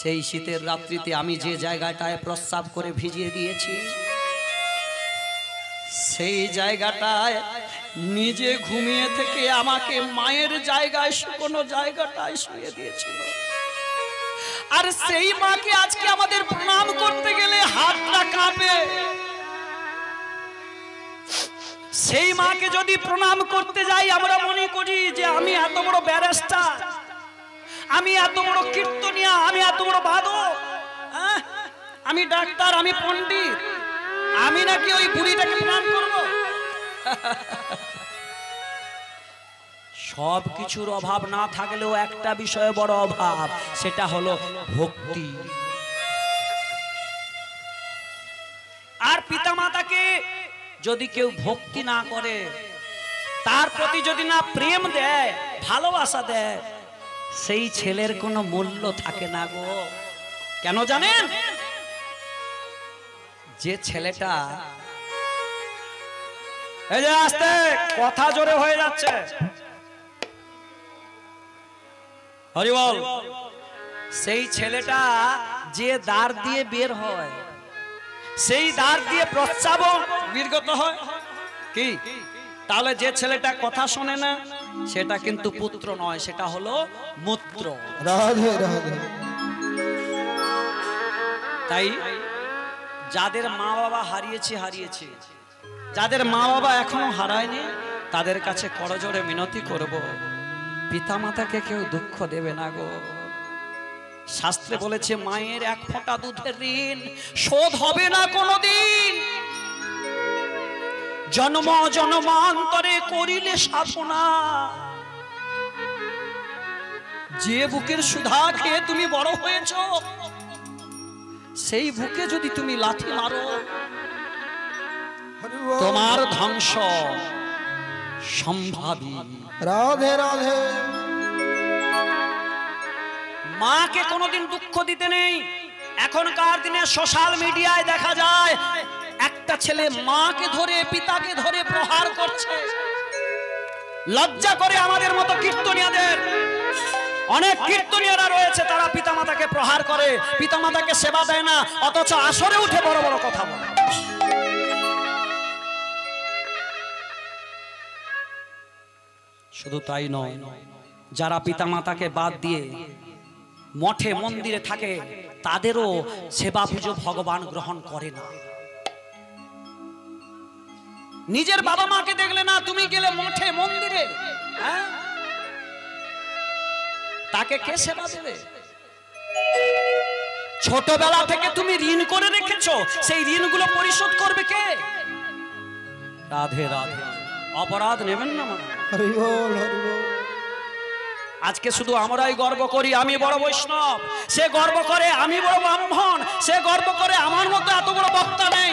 সেই শীতের রাত্রিতে আমি যে জায়গাটায় প্রস্রাব করে ভিজিয়ে দিয়েছি, সেই জায়গাটায় নিজে ঘুমিয়ে থেকে আমাকে মায়ের জায়গায়, শুকনো জায়গাটায় শুয়ে দিয়েছিল। আর সেই মাকে আজকে আমাদের প্রণাম করতে গেলে হাতটা কাঁপে। সেই মাকে যদি প্রণাম করতে যাই, আমরা মনে করি যে আমি এত বড় ব্যারিস্টার, আমি এত বড় কীর্তনিয়া, আমি এত বড় বাদক, আমি ডাক্তার, আমি পণ্ডিত, আমি নাকি ওই বুড়িটাকে প্রণাম করব? সব কিছুর অভাব না থাকলেও একটা বিষয়ে বড় অভাব, সেটা হলো ভক্তি। আর পিতামাতাকে যদি কেউ ভক্তি না করে, তার প্রতি যদি না প্রেম দেয়, ভালোবাসা দেয়, সেই ছেলের কোনো মূল্য থাকে না গো। কেন জানেন? যে ছেলেটা, এই যে আস্তে কথা জোরে হয়ে যাচ্ছে, হরি বল, সেই ছেলেটা যে দ্বার দিয়ে বের হয়, সেই দ্বার দিয়ে প্রস্রাব নির্গত হয় কি? তাহলে যে ছেলেটা কথা শোনে না, সেটা কিন্তু পুত্র নয়, সেটা হলো মূত্র। রাধে রাধে। তাই যাদের মা বাবা হারিয়েছে, যাদের মা বাবা এখনো হারায়নি, তাদের কাছে করজোড়ে মিনতি করব, পিতামাতাকে কেউ দুঃখ দেবে না গো। শাস্ত্রে বলেছে মায়ের এক ফোঁটা দুধের ঋণ শোধ হবে না কোনোদিন, জন্ম জন্মান্তরে করিলে সাধনা। যে বুকের সুধা খেয়ে তুমি বড় হয়েছ, সেই বুকে যদি তুমি লাথি মারো, তোমার ধ্বংস সম্ভাবী। রাধে রাধে। মাকে কোনোদিন দুঃখ দিতে নেই। এখনকার দিনে সোশ্যাল মিডিয়ায় দেখা যায় একটা ছেলে মাকে ধরে, পিতাকে ধরে প্রহার করছে। লজ্জা করে আমাদের মতো কীর্তনিয়াদের। অনেক কীর্তনিয়ারা রয়েছে, তারা পিতামাতাকে প্রহার করে, পিতামাতাকে সেবা দেয় না, অথচ আসরে উঠে বড় বড় কথা বলে। শুধু তাই নয়, যারা পিতামাতাকে বাদ দিয়ে মঠে মন্দিরে থাকে তাদেরও সেবা পুজো ভগবান গ্রহণ করে না। নিজের বাবা মাকে দেখলে না, তুমি গেলে মঠে মন্দিরে, হ্যাঁ, তাকে কে সেবা দেবে? ছোটবেলা থেকে তুমি ঋণ করে রেখেছো, সেই ঋণগুলো পরিশোধ করবে কে? রাধে রাধে। অপরাধ নেবেন না মা। হরি বল, হরি বল। আজকে শুধু আমরাই গর্ব করি আমি বড় বৈষ্ণব, সে গর্ব করে আমি বড় ব্রাহ্মণ, সে গর্ব করে আমার মধ্যে এত বড় বক্তা নেই।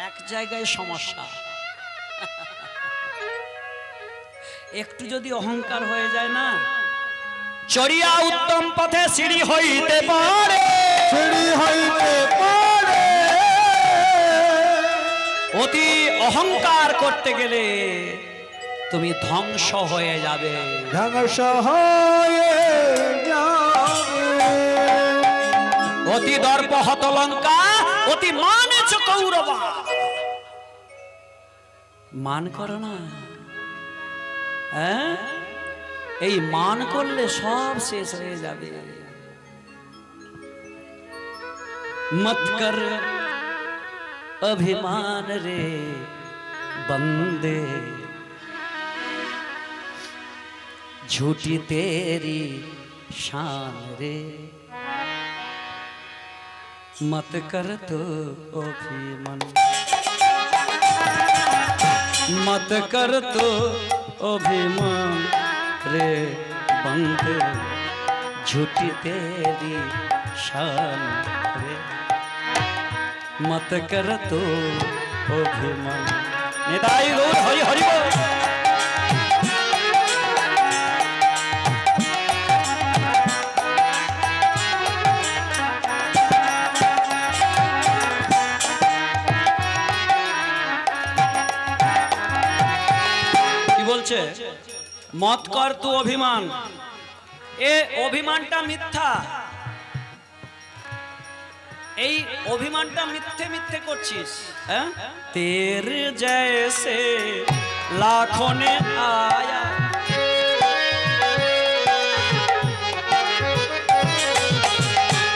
এক জায়গায় সমস্যা, একটু যদি অহংকার হয়ে যায় না, চড়িয়া উত্তম পথে সিঁড়ি হইতে পারে, সিঁড়ি হইতে পারে। অতি অহংকার করতে গেলে তুমি ধ্বংস হয়ে যাবে, ধ্বংস হয়ে যাবে। অতি দর্প হত লঙ্কা, অতি মানেছ কৌরবা। মান করো না, হ্যাঁ, এই মান করলে সব শেষ হয়ে যাবে। मत कर अभिमान रे बंदे, झूठी तेरी शान रे, मत कर तो अभिमान, मत कर तो अभिमान रे बंदे, झूठी तेरी शान रे, मत कर तो अभिमान। निताई गौर हरि हरि बोल। কি বলছে? মত কর তু অভিমান। এ অভিমানটা মিথ্যা, এই অভিমানটা মিথ্যে মিথ্যে করছিস। হ্যাঁ, তেরে জैसे লাখों ने आया,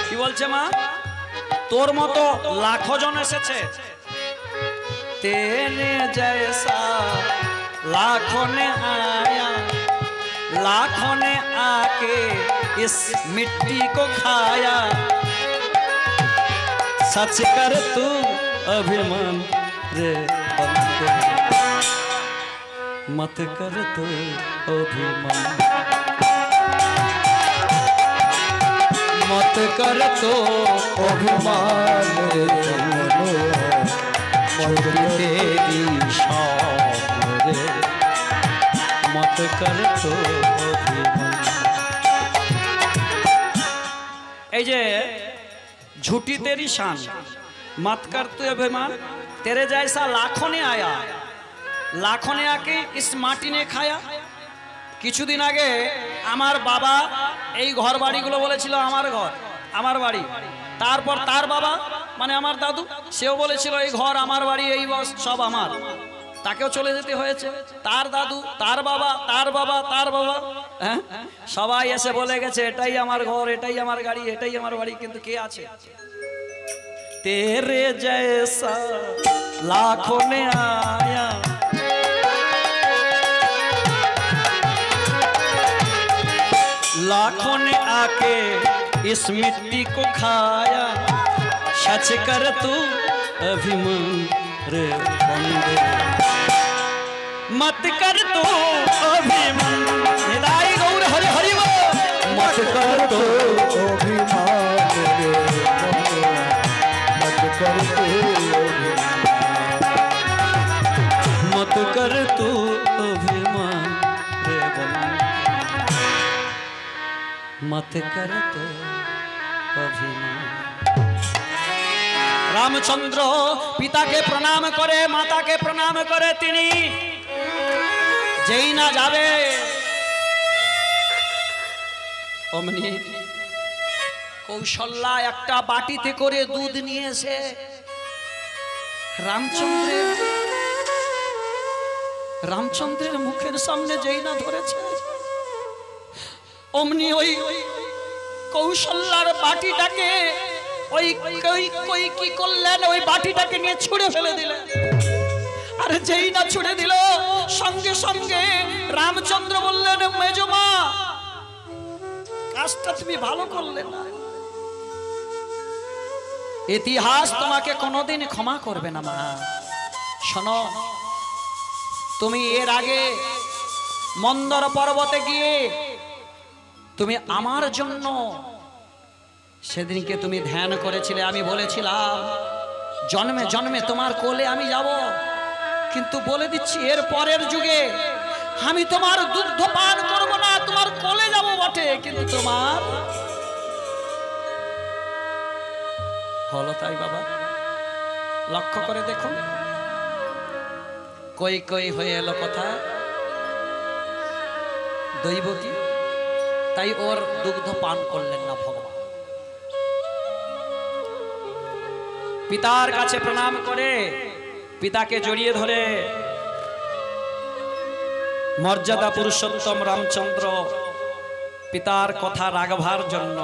কি বলছে মা? তোর মতো লাখো জন এসেছে, তেরে जैसा लाखों ने आया, लाखों ने आके इस मिट्टी को खाया, सच कर तू अभिमान रे बंदे, मत कर तू अभिमान, मत कर तो अभिमान रे बंदे, छोटी तेरी शान रे, मत कर तो अभिमान। এই যে झूठी तेरी शान, मत कर तू अभिमान, तेरे जैसा लाखों ने आया, लाखों ने आके इस माटी ने खाया। কিছুদিন আগে আমার বাবা এই ঘর বাড়িগুলো বলেছিল আমার ঘর আমার বাড়ি, তারপর তার বাবা মানে আমার দাদু সেও বলেছিল এই ঘর আমার বাড়ি, এই সব আমার, তাকেও চলে যেতে হয়েছে। তার দাদু, তার বাবা, তার বাবা, তার বাবা, হ্যাঁ, সবাই এসে বলে গেছে এটাই আমার ঘর, এটাই আমার গাড়ি, এটাই আমার বাড়ি। কিন্তু কে আছে? तेरे जैसा लाखों ने आया, लाखों ने आके इस मिट्टी को खाया, सच कर तू अभिमान रे बंदे, मत कर तू अभिमान। निताई गौर हरि हरि बोल। मत कर तू अभिमान रे बंदे, मत कर तू अभिमान, मत कर तू अभिमान रे बंदे, मत कर तू अभिमान। रामचंद्र पिता के प्रणाम करे, माता के प्रणाम करे, तिनी जेई ना जावे অমনি কৌশল্যা একটা বাটিতে করে দুধ নিয়ে এসে রামচন্দ্রের রামচন্দ্রের মুখের সামনে যেই না ধরেছে, অমনি ওই কৌশল্যার বাটিটাকে ওই কই কি করলেন, ওই বাটিটাকে নিয়ে ছুঁড়ে ফেলে দিলেন। আর যেই না ছুঁড়ে দিল, সঙ্গে সঙ্গে রামচন্দ্র বললেন, মেজমা কাজটা তুমি ভালো করলে না, ইতিহাস তোমাকে কোনোদিন ক্ষমা করবে না। মা শোনো, তুমি এর আগে মন্দর পর্বতে গিয়ে তুমি আমার জন্য সেদিনকে তুমি ধ্যান করেছিলে, আমি বলেছিলাম জন্মে জন্মে তোমার কোলে আমি যাব, কিন্তু বলে দিচ্ছি এর পরের যুগে আমি তোমার দুগ্ধ পান করব না, তোমার কোলে যাব বটে, কিন্তু তোমার হলো তাই। বাবা লক্ষ্য করে দেখুন, কই কই হয়ে এলো কথা, দৈব কি, তাই ওর দুগ্ধ পান করলেন না ভগবান। পিতার কাছে প্রণাম করে পিতাকে জড়িয়ে ধরে মর্যাদা পুরুষোত্তম রামচন্দ্র পিতার কথা রাখবার জন্য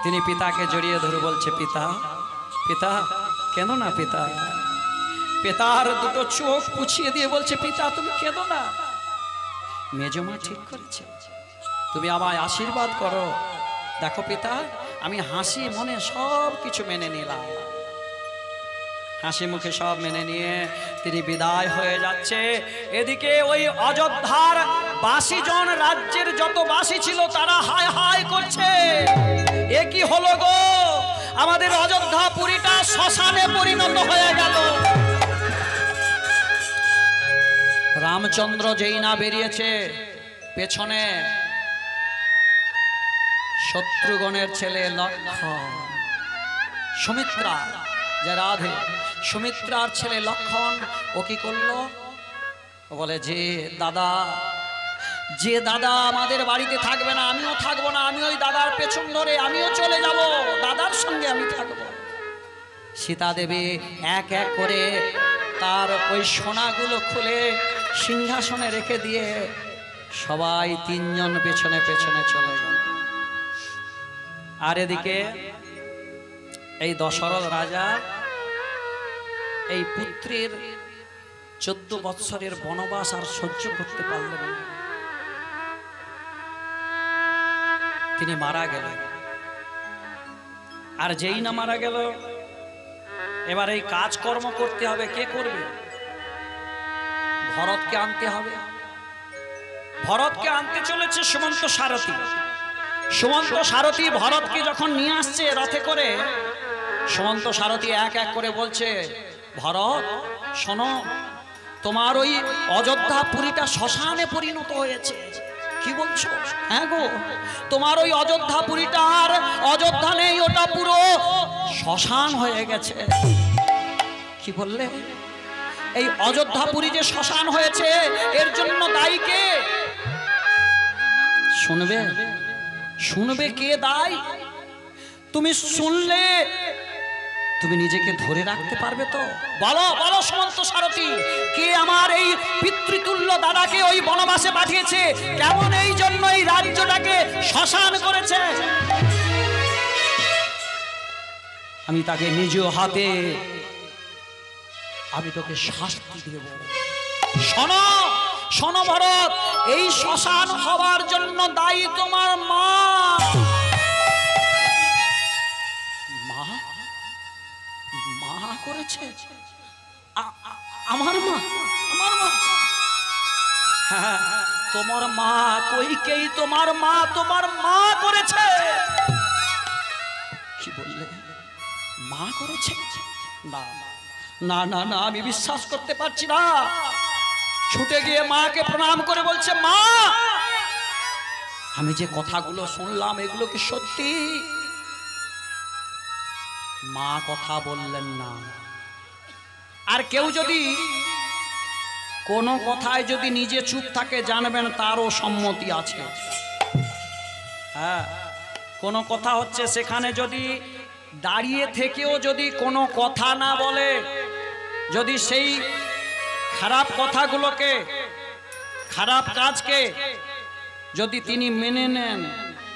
তিনি পিতাকে জড়িয়ে ধরে বলছে, পিতা পিতা কেন না পিতা। পিতার দুটো চোখ পুছিয়ে দিয়ে বলছে, পিতা তুমি কেন না, মেজমা ঠিক করেছে, তুমি আমায় আশীর্বাদ করো। দেখো পিতা, আমি হাসি মনে সব কিছু মেনে নিলাম। হাসি মুখে সব মেনে নিয়ে তিনি বিদায় হয়ে যাচ্ছে। এদিকে ওই অযোধ্যার 82 জন রাজ্যের যত বাসী ছিল তারা হায় হায় করছে, এ কি হলো গো, আমাদের অযোধ্যা পুরীটা শ্মশানে পরিণত হয়ে গেল। রামচন্দ্র যেই না বেরিয়েছে, পেছনে শত্রুগণের ছেলে লক্ষণ, সুমিত্রা যে রাধে, সুমিত্রার ছেলে লক্ষণ, ও কি করলো, ও বলে যে দাদা আমাদের বাড়িতে থাকবে না, আমিও থাকবো না, আমি ওই দাদার পেছন ধরে আমিও চলে যাব, দাদার সঙ্গে আমি থাকবো। সীতা দেবী এক এক করে তার ওই সোনাগুলো খুলে সিংহাসনে রেখে দিয়ে সবাই 3 জন পেছনে পেছনে চলে গেল। আর এদিকে এই দশরথ রাজা এই পুত্রের 14 বৎসরের বনবাস আর সহ্য করতে পারলেন না, তিনি মারা গেলেন। আর যেই না মারা গেল, এবার এই কাজকর্ম করতে হবে, কে করবে, ভরতকে আনতে হবে। ভরতকে আনতে চলেছে সুমন্ত সারথী। সুমন্ত সারথী ভরতকে যখন নিয়ে আসছে রথে করে, সুমন্ত সারথী এক এক করে বলছে, ভরত শোনো, তোমার ওই অযোধ্যা পুরীটা শ্মশানে পরিণত হয়েছে। কি বলছো? হ্যাঁ গো, তোমার ওই অযোধ্যা পুরীটা আর অযোধ্যা নেই, ওটা পুরো শ্মশান হয়ে গেছে। কি বললে? এই অযোধ্যা পুরী যে শ্মশান হয়েছে এর জন্য দায়ী কে? শুনবে শুনবে কে দায়ী? তুমি শুনলে তুমি নিজেকে ধরে রাখতে পারবে তো? বলো বলো সুমন্ত সারথী, কে আমার এই পিতৃতুল্য দাদাকে ওই বনবাসে পাঠিয়েছে? কেমন এই জন্য এই রাজ্যটাকে শ্মশান করেছে? আমি তাকে নিজ হাতে আমি তোকে শাস্তি দেব। শোনো শোনো ভরত, এই শ্মশান হওয়ার জন্য দায়ী তোমার মা। মা মা করেছে? আমার মা? আমার মা? হ্যাঁ, তোমার মা কইকেই তোমার মা, তোমার মা করেছে। কি বললে? মা করেছে? না না না না, আমি বিশ্বাস করতে পারছি না। ছুটে গিয়ে মাকে প্রণাম করে বলছে, মা আমি যে কথাগুলো শুনলাম এগুলো কি সত্যি? মা কথা বললেন না। আর কেউ যদি কোনো কথায় যদি নিজে চুপ থাকে, জানবেন তারও সম্মতি আছে। হ্যাঁ, কোনো কথা হচ্ছে সেখানে যদি দাঁড়িয়ে থেকেও যদি কোনো কথা না বলে, যদি সেই খারাপ কথাগুলোকে, খারাপ কাজকে যদি তিনি মেনে নেন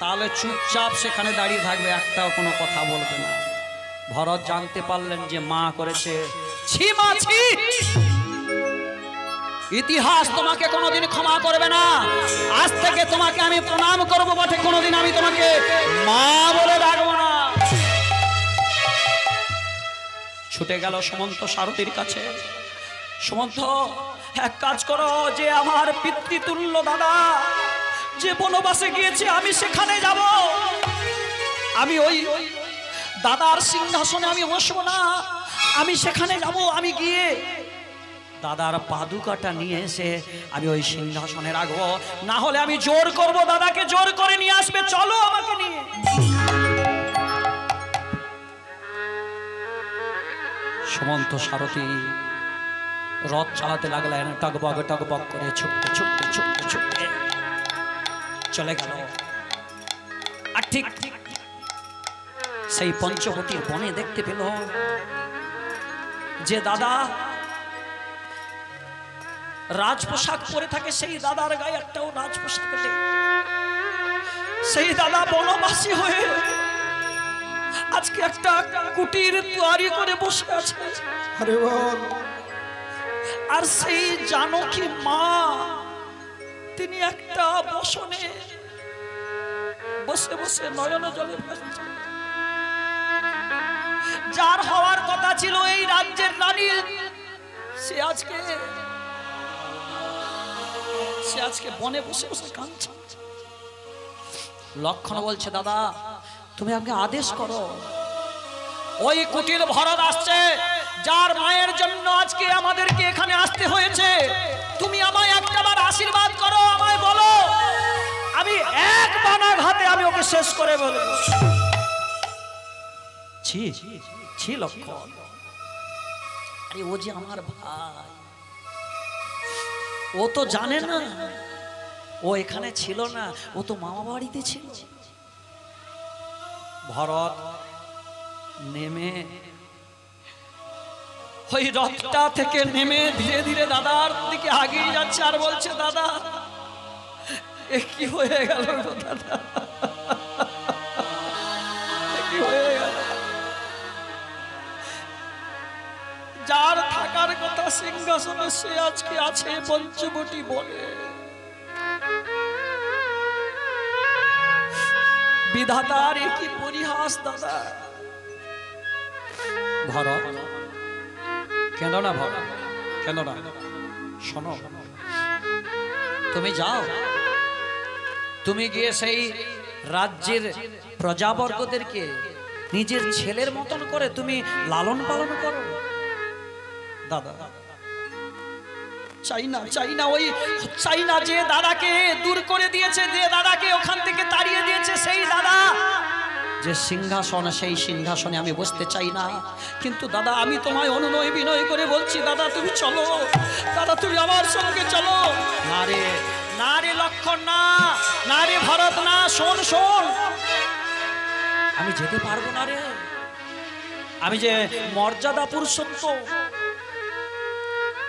তাহলে চুপচাপ সেখানে দাঁড়িয়ে থাকবে, একটাও কোনো কথা বলবে না। ভরত জানতে পারলেন যে মা করেছে, ছি মা ছি, ইতিহাস তোমাকে কোনোদিন ক্ষমা করবে না। আজ থেকে তোমাকে আমি প্রণাম করবো বটে, কোনোদিন আমি তোমাকে মা বলে ডাকবো না। ছুটে গেল সুমন্ত সারথীর কাছে। সুমন্ত, এক কাজ করো, যে আমার পিতৃতুল্য দাদা যে বনবাসে গিয়েছে আমি সেখানে যাব। আমি ওই দাদার সিংহাসনে আমি বসবো না, আমি সেখানে যাব। আমি গিয়ে দাদার পাদুকাটা নিয়ে এসে আমি ওই সিংহাসনে রাখবো, না হলে আমি জোর করব, দাদাকে জোর করে নিয়ে আসবে, চলো আমাকে নিয়ে। সুমন্ত সারথী রথ চালাতে লাগলেন, টগবগ টগবগ করে ছুটতে ছুটতে ছুটতে ছুটতে চলে গেল। আর ঠিক সেই পঞ্চবটির বনে দেখতে পেল যে দাদা রাজপোশাক পরে থাকে, সেই দাদার গায়ে একটাও রাজপোশাক নেই। সেই দাদা বনবাসী হয়ে আজকে একটা কুটির তৈরি করে বসে আছে। আরে বল। আর সেই জানকী মা তিনি একটা বসনে বসে বসে নয়ন জলে ভাসছে। যার হওয়ার কথা ছিল এই রাজ্যের রানী, সে আজকে বনে বসে বসে কাঁদছে। লক্ষণ বলছে, দাদা তুমি আমাকে আদেশ করো, ওই কুটির ভরত আসছে, যার মায়ের জন্য আজকে আমাদেরকে এখানে আসতে হয়েছে, তুমি আমায় একটাবার আশীর্বাদ করো, আমায় বলো, আমি এক বানা ঘাতে আমি ওকে শেষ করে বলবো। ছি ছি লক্ষণ, আরে ও যে আমার ভাই, ও তো জানে না, ও এখানে ছিল না, ও তো মামা বাড়িতে ছিল। ভরত নেমে ওই রথটা থেকে নেমে ধীরে ধীরে দাদার দিকে এগিয়ে যাচ্ছে আর বলছে, দাদা এ কি হয়ে গেল গো দাদা, কি হয়ে গেল? যার থাকার কথা সিংহাসনে সে আজকে আছে পঞ্চবটি বনে। বিধাতার কি পরিহাস দাদা। ভরত কেন না, ভরত কেন না, শোনো, তুমি যাও, তুমি গিয়ে সেই রাজ্যের প্রজাবর্গদেরকে নিজের ছেলের মতন করে তুমি লালন পালন করো। দাদা চাই না, ওই চাই না যে দাদাকে দূর করে দিয়েছে, যে দাদাকে ওখান থেকে তাড়িয়ে দিয়েছে, সেই দাদা যে সিংহাসন, সেই সিংহাসনে আমি বসতে চাই না। কিন্তু দাদা আমি তোমায় অনুনয় বিনয় করে বলছি, দাদা তুমি চলো, দাদা তুমি আমার সঙ্গে চলো। না রে, না রে লক্ষণ, না, না রে ভরত, না, শোন শোন, আমি যেতে পারবো না রে। আমি যে মর্যাদা পুরুষোত্তম,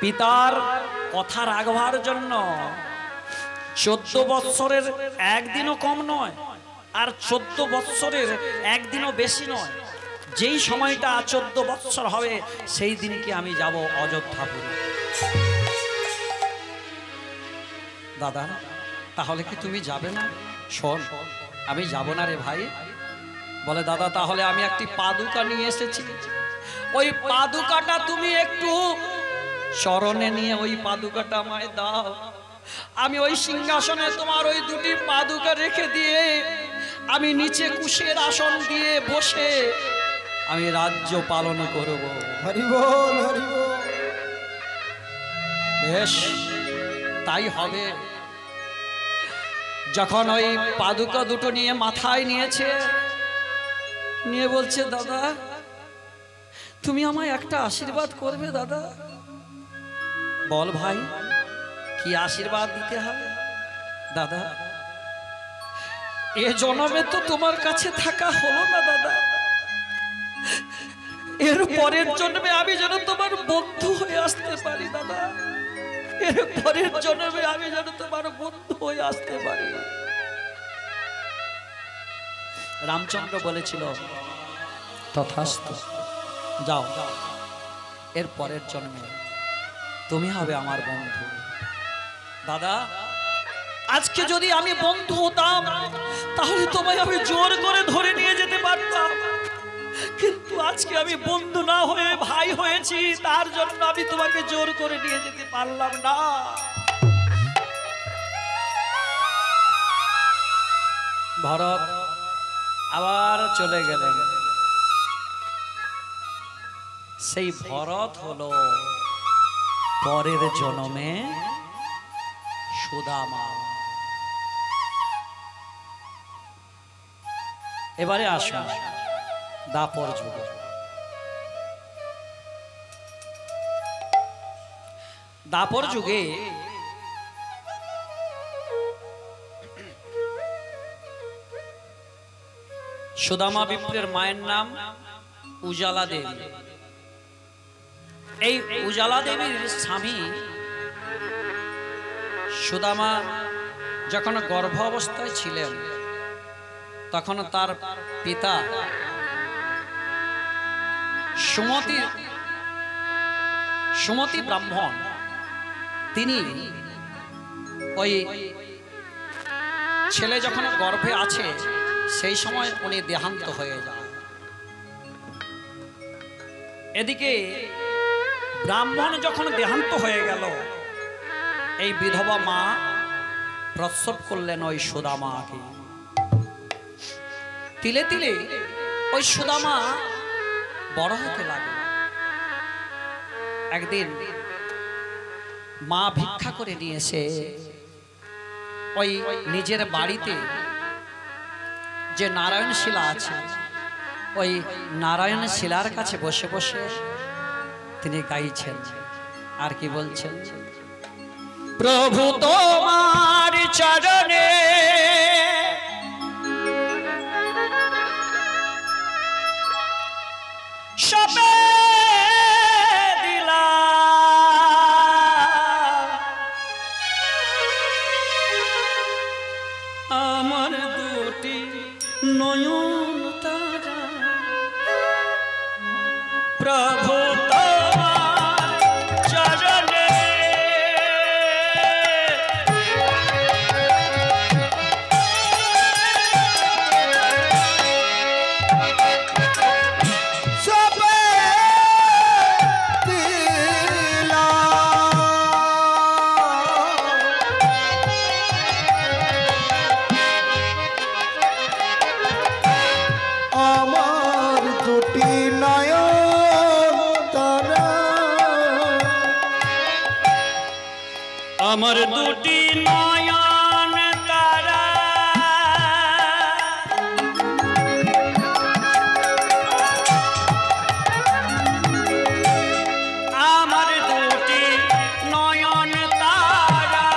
পিতার কথা রাখবার জন্য 14 বৎসরের একদিনও কম নয়, আর 14 বৎসরের একদিনও বেশি নয়। যেই সময়টা 14 বৎসর হবে সেই দিনকে আমি যাব অযোধ্যাপুরে। দাদা তাহলে কি তুমি যাবে না? শোন, আমি যাব না রে ভাই। বলে, দাদা তাহলে আমি একটি পাদুকা নিয়ে এসেছি, ওই পাদুকাটা তুমি একটু চরণে নিয়ে ওই পাদুকাটা আমায় দাও, আমি ওই সিংহাসনে তোমার ওই দুটি পাদুকা রেখে দিয়ে আমি নিচে কুশের আসন দিয়ে বসে আমি রাজ্য পালন করব। হরি বল, হরি বল। বেশ তাই হবে। যখন ওই পাদুকা দুটো নিয়ে মাথায় নিয়েছে, নিয়ে বলছে, দাদা তুমি আমায় একটা আশীর্বাদ করবে দাদা। বল ভাই, কি আশীর্বাদ দিতে হবে? দাদা এ জন্মে তো তোমার কাছে থাকা হলো না দাদা, এর পরের জন্মে আমি যেন তোমার বন্ধু হয়ে আসতে পারি দাদা। এর পরের জন্মে আমি যেন তোমার বন্ধু হয়ে আসতে পারি। রামচন্দ্র বলেছিল তথাস্তু, যাও, এর পরের জন্মে তুমি হবে আমার বন্ধু। দাদা, আজকে যদি আমি বন্ধু হতাম তাহলে তোমায় আমি জোর করে ধরে নিয়ে যেতে পারতাম, কিন্তু আজকে আমি বন্ধু না হয়ে ভাই হয়েছি, তার জন্য আমি তোমাকে জোর করে নিয়ে যেতে পারলাম না। ভরত আবার চলে গেলেন। সেই ভরত হলো পরের জন্মে সুদামা। এবারে আসুন দাপর যুগ। দাপর যুগে সুদামা বিপ্রের মায়ের নাম উজালা দেবী। এই উজালা দেবীর স্বামী সুদামা যখন গর্ভ অবস্থায় ছিলেন তখন তার পিতা সুমতি ব্রাহ্মণ, তিনি ওই ছেলে যখন গর্ভে আছে সেই সময় উনি দেহান্ত হয়ে যান। এদিকে ব্রাহ্মণ যখন দেহান্ত হয়ে গেল, এই বিধবা মা প্রসব করলেন ওই সুদামাকে। তিলে তিলে ওই সুদামা বড় হতে লাগল। একদিন মা ভিক্ষা করে নিয়ে এসে ওই নিজের বাড়িতে যে নারায়ণ শিলা আছে, ওই নারায়ণ শিলার কাছে বসে বসে তিনি গাইছেন। আর কি বলছেন? প্রভু তোমার চরণে সবে দিলাম আমার দুটি নয়ন তারা, প্রভু তোমার চরণে আমার দুটি নয়ন তারা, আমার দুটি নয়ন তারা,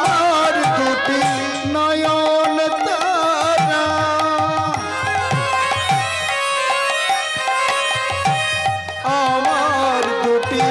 আমার দুটি নয়ন তারা, আমার দুটি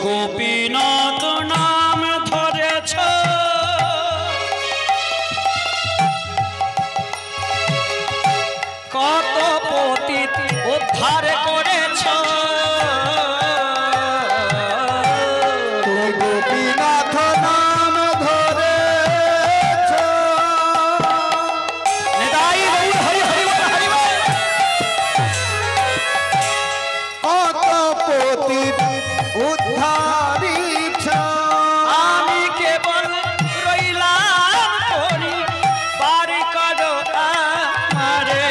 গোপীনাথ নাম ধরেছ পতিত উদ্ধার করেছ গোপীনাথ নাম ধরেছ নিতাই গৌর হরি হরি বল, হরি বল। অত পতিত উদ্ধারিছ আমি কেবল রইলাম করি বাড়ি করো আমারে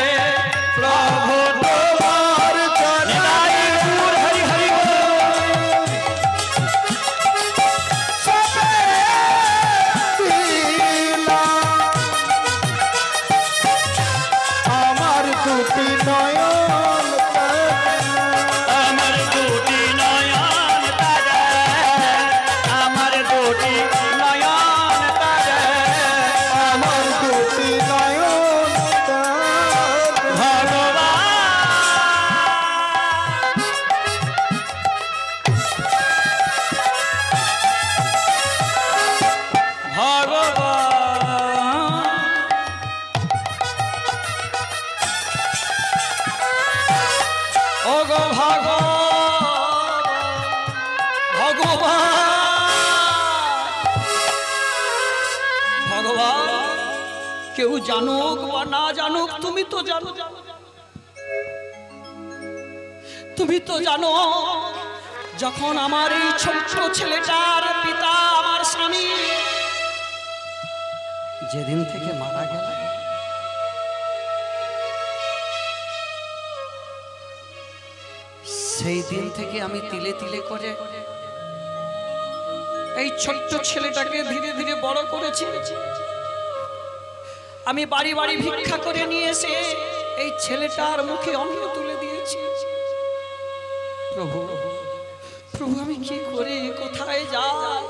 প্রভু তোমার চরণে নিতাই গৌর হরি হরি বল। আমার দুটি নয়ন আমার দুটি নয়ন তারে, আমার দুটি নয়ন তারে, আমার দুটি নয়ন ভগবান ও গো ভগবান, কেউ জানুক বা না জানুক তুমি তো জানো, তুমি তো জানো যখন আমার এই ছোট্ট ছেলেটার পিতা আমার স্বামী যেদিন থেকে মারা গেল, সেই দিন থেকে আমি তিলে তিলে করে এই ছোট্ট ছেলেটাকে ধীরে ধীরে বড় করেছি। আমি বাড়ি বাড়ি ভিক্ষা করে নিয়ে এসে এই ছেলেটার মুখে অন্ন তুলে দিয়েছি। প্রভু প্রভু আমি কি করি, কোথায় যাই?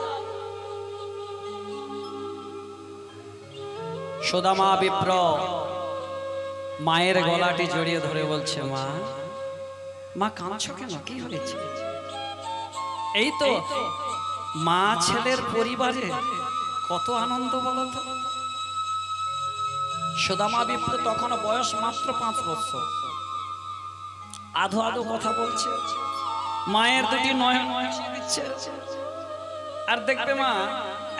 সুদামা বিপ্র মায়ের গলাটি জড়িয়ে ধরে বলছে, মা মা কাঁদছো কেন, কি হয়েছে? এই তো মা ছেলের পরিবারে কত আনন্দ বলো তো। সুদামা বিপ্র তখন বয়স মাত্র 5 বছর, আধো আধো কথা বলছে, মায়ের দুটি নয়ন ভাসিয়ে দিচ্ছে। আর দেখবে মা,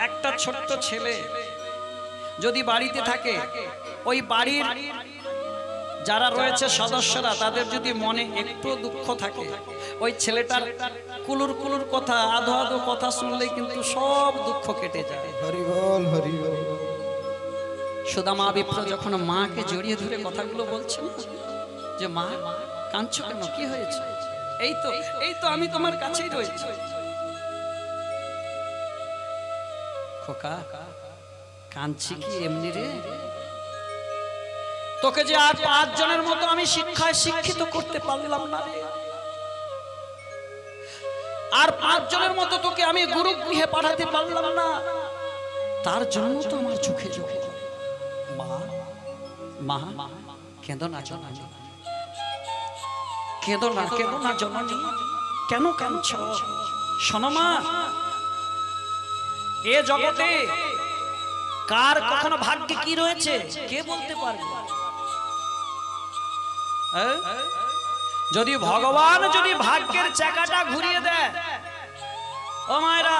একটা ছোট্ট ছেলে যদি বাড়িতে থাকে, ওই বাড়ির যারা রয়েছে সদস্যরা, তাদের যদি মনে একটু দুঃখ থাকে, ওই ছেলেটার কুলুর কুলুর কথা, আধো আধো কথা শুনলেই কিন্তু সব দুঃখ কেটে যায়। হরি বল হরি বল। সুদামা বিপ্র যখন মাকে জড়িয়ে ধরে কথাগুলো বলছে না, যে মা কাঁদছো কেন, কি হয়েছে? এই তো আমি তোমার কাছেই রয়েছি। খোকা কাঁদছি কি এমনি রে? তোকে যে আর 5 জনের মতো আমি শিক্ষায় শিক্ষিত করতে পারলাম না রে, আর 5 জনের মতো তোকে আমি গুরু গৃহে পাঠাতে পারলাম না, তার জন্য তো আমার চোখে চোখে। মা মা কেঁদো না জননী, কেঁদো না জননী, কেন কাঁদছো? শোনো মা, এ জগতে কার কখনো ভাগ্যে কি রয়েছে কে বলতে পারবে? যদি ভগবান যদি ভাগ্যের চাকাটা ঘুরিয়ে দেয়, ও মায়েরা,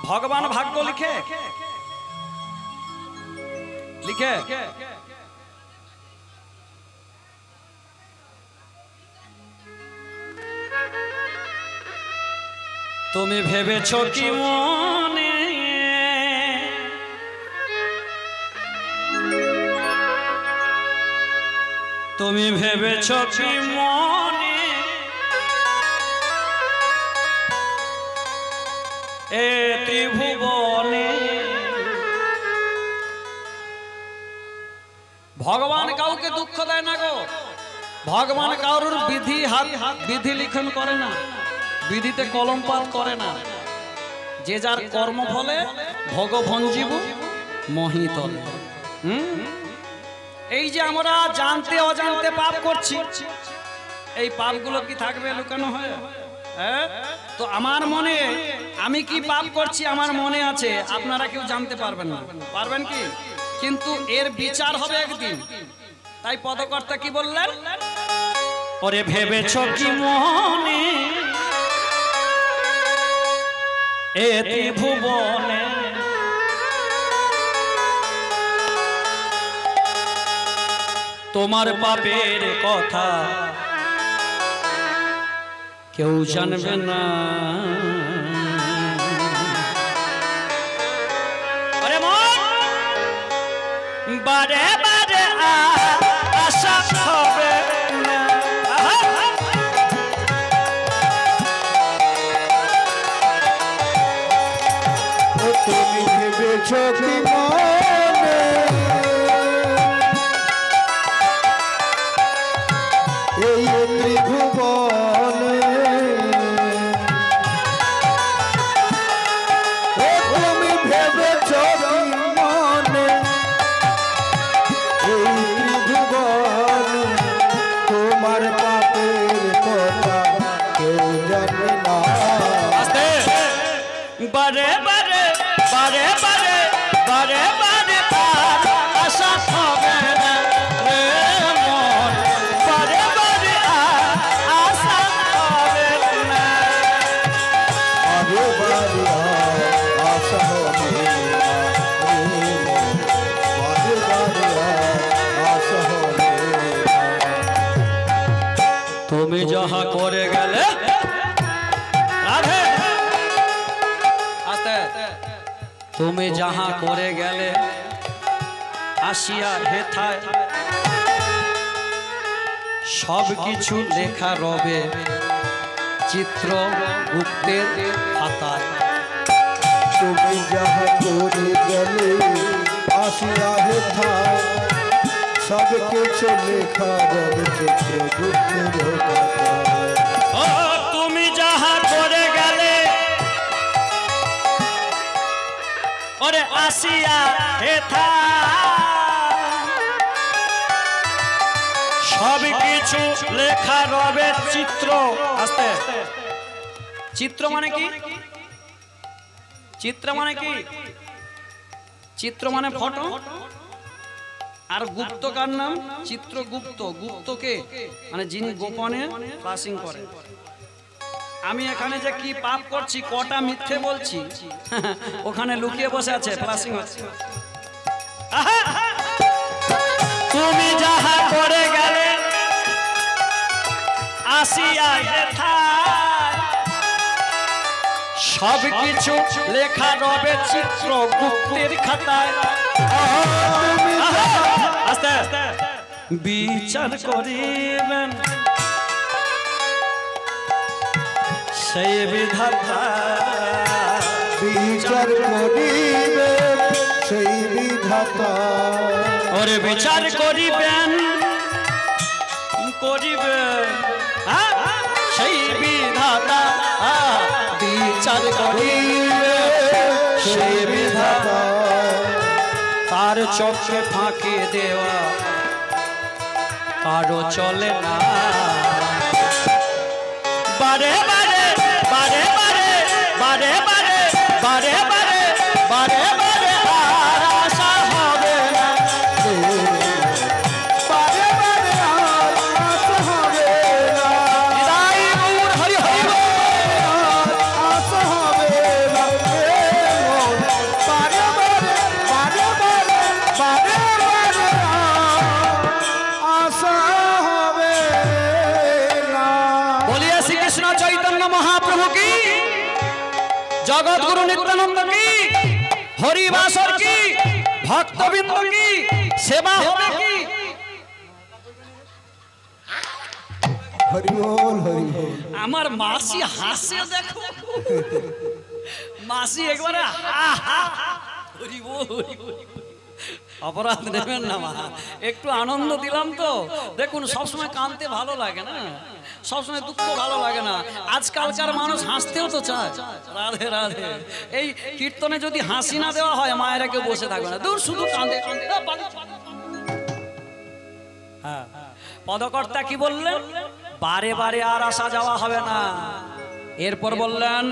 ভগবান ভাগ্য লিখে লিখে তুমি ভেবেছো কি মনে তুমি ভেবেছো কি মনে এ ত্রিভুবনে ভগবান কাউকে দুঃখ দেয় না গো। ভগবান কারোর বিধি লিখন করে না, বিধিতে কলমপাত করে না। যে যার কর্ম ফলে ভগভঞ্জীবু মহিতলে। এই যে আমরা জানতে অজান্তে পাপ করছি, এই পাপগুলো কি থাকবে লুকানো হয়ে? তো আমার মনে আমি কি পাপ করছি আমার মনে আছে, আপনারা কেউ জানতে পারবেন না। পারবেন কি? কিন্তু এর বিচার হবে একদিন। তাই পদকর্তা কি বললেন? ওরে ভেবেছ কি মনে এ ত্রিভুবনে তোমার পাপের কথা কেউ জানবে না। আরে মন বারে বারে আশা হবে না। তুমি ভেবেছ কি মনে এই ত্রিভুবনে তুমি ভেবেছ কি মনে এই ত্রিভুবনে তোমার পাপের কথা কেউ জানে না। বারে বারে বারে বারে বারে বারে আশা হবে না রে মন, বারে বারে আশা হবে না। বারে বারে আশা হবে না রে মন, বারে বারে আশা হবে না। তুমি যাহা করে গেলে রাধে, আস্তে, তুমি যাহা করে গেলে আসিয়া হেথায় সব কিছু লেখা রবে চিত্রগুপ্তের খাতায়। তুমি যাহা করে গেলে আসিয়া হেথায় সব কিছু লেখা রবে চিত্রগুপ্তের খাতায়। ও তুমি যাহা করে গেলে ওরে আসিয়া হেথায় সব কিছু লেখা রবে চিত্র। আস্তে, চিত্র মানে কি? চিত্র মানে কি? চিত্র মানে ফটো। আর গুপ্তকার নাম চিত্রগুপ্ত। গুপ্তকে মানে যিনি গোপনে প্লাসিং করে। আমি এখানে যে কি পাপ করছি, কটা মিথ্যে বলছি, ওখানে লুকিয়ে বসে আছে, প্লাসিং হচ্ছে। তুমি যাহা করে গেলে আসিয়া হেথায় সব কিছু লেখা রবে চিত্রগুপ্তের খাতায়। আস্তে, বিচার করিবেন সেই বিধাতা, বিচার করিবে সেই বিধাতা। ওরে বিচার করিবেন করিবেন সেই বিধাতা, বিচার করিবে সেই বিধাতা। তার চোখে ফাঁকি দেওয়া কারো চলে না। বারে বারে বারে বারে বারে বারে বারে বারে বারে বারে আশা হবে না, বারে বারে আশা হবে না। হৃদয় মূর হরি হরি বল। আশা হবে না রে মন, বারে বারে বারে বারে বারে বারে আশা হবে না। বলিয়া শ্রীকৃষ্ণ চৈতন্য মহাপ্রভু কি, জগৎগুরু নিত্যানন্দ কি, হরিবাসর কি, ভক্তবৃন্দ কি, সেবা হবে কি। হরি বল হরি বল। আমার মাসি হাসে দেখো, মাসি একবারে হা হা হরি বল হরি বল। অপরাধ নেবেন না মা, একটু আনন্দ দিলাম তো। দেখুন সবসময় কাঁদতে ভালো লাগে না, সবসময় দুঃখ ভালো লাগে না। আজকালকার মানুষ হাসতেও তো চায়। রাধে রাধে। এই কীর্তনে যদি হাসি না দেওয়া হয় মায়েরা কেউ বসে থাকবে না, দূর শুধু কাঁদে কাঁদে। হ্যাঁ, পদকর্তা কি বললেন? বারে বারে আর আসা যাওয়া হবে না। এরপর বললেন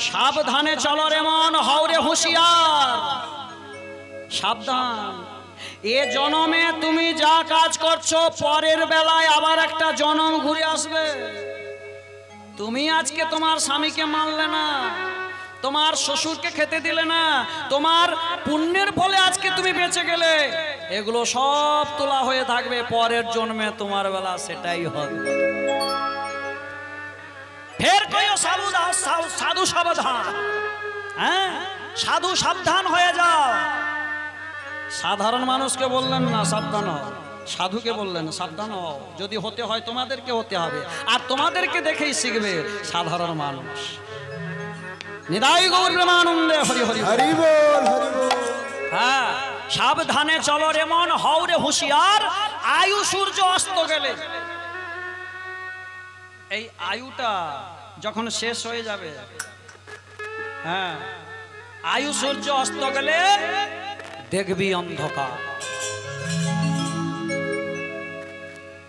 সাবধানে চলো রে মন, হও রে হুঁশিয়ার। সাবধান, এ জনমে তুমি যা কাজ করছো পরের বেলায় আবার একটা জনম ঘুরে আসবে। তুমি আজকে তোমার স্বামীকে মানলে না, তোমার শ্বশুরকে খেতে দিলে না, তোমার পুণ্যের ফলে আজকে তুমি বেঁচে গেলে, এগুলো সব তোলা হয়ে থাকবে পরের জন্মে তোমার বেলা সেটাই হবে। ফের কইও সাধু সাবধান, হ্যাঁ সাধু সাবধান হয়ে যাও। সাধারণ মানুষকে বললেন না সাবধান হও, সাধুকে বললেন সাবধান হও, যদি হতে হয় তোমাদেরকে হতে হবে, আর তোমাদেরকে দেখেই শিখবে সাধারণ মানুষ। নিদাই গৌর প্রেমানন্দে হরি হরি হরি বল হরি বল। হ্যাঁ, সাবধানে চলো রে মন, হও রে হুঁশিয়ার, আয়ু সূর্য অস্ত গেলে। এই আয়ুটা যখন শেষ হয়ে যাবে, হ্যাঁ আয়ু সূর্য অস্ত গেলে দেখবি অন্ধকার।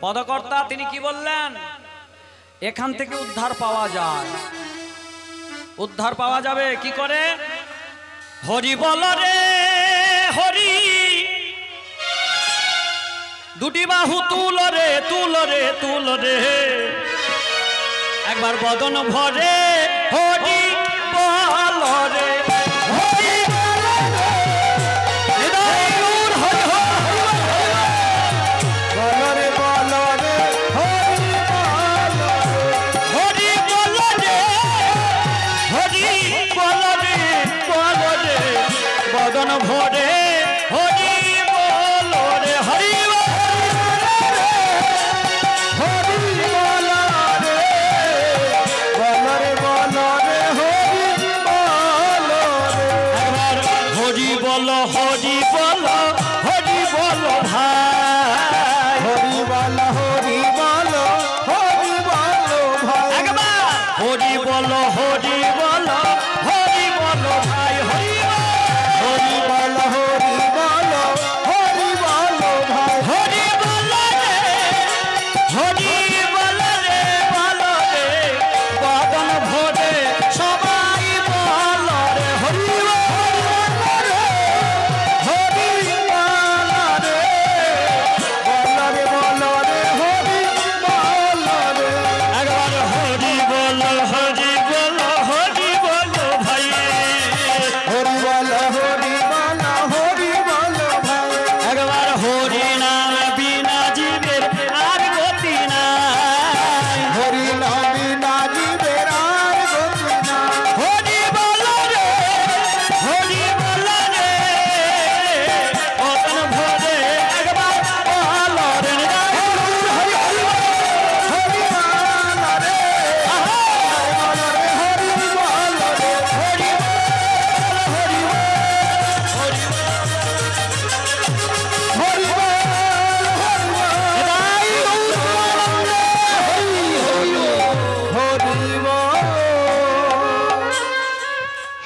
পদকর্তা তিনি কি বললেন? এখান থেকে উদ্ধার পাওয়া যায়। উদ্ধার পাওয়া যাবে কি করে? হরি বল রে হরি, দুটি বাহু তুল রে তুল রে তুল রে, একবার বদন ভরে হরি বল রে হরি বল রে, হৃদয় নূর হরি বল রে বল রে হরি বল হরি বল রে হরি বল রে বল রে, বদন ভরে হরি বল রে হরি হরি বল হরি বল ভাই, হরি বল হরি বল হরি বল ভাই, একবার হরি বল হরি বল হরি বল ভাই, হরি বল হরি বল হরি বল ভাই, হরি বল রে হরি বল রে বল রে, বদন ভরে সবাই বল রে হরি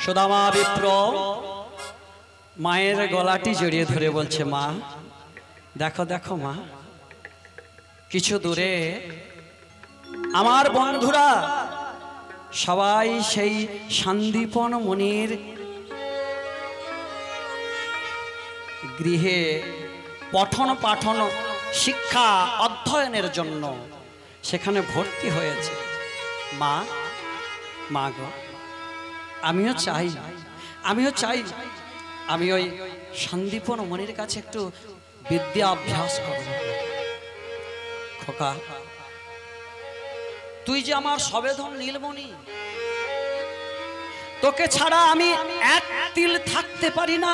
সুদামা বিপ্র মায়ের গলাটি জড়িয়ে ধরে বলছে, মা দেখো দেখো মা, কিছু দূরে আমার বন্ধুরা সবাই সেই সন্দীপন মুনির গৃহে পঠন পাঠন শিক্ষা অধ্যয়নের জন্য সেখানে ভর্তি হয়েছে। মা মা গো, আমিও চাই আমি ওই সন্দীপন মুনির কাছে একটু বিদ্যা অভ্যাস করব। খোকা, তুই যে আমার সবেধন নীলমণি, তোকে ছাড়া আমি এক তিল থাকতে পারি না।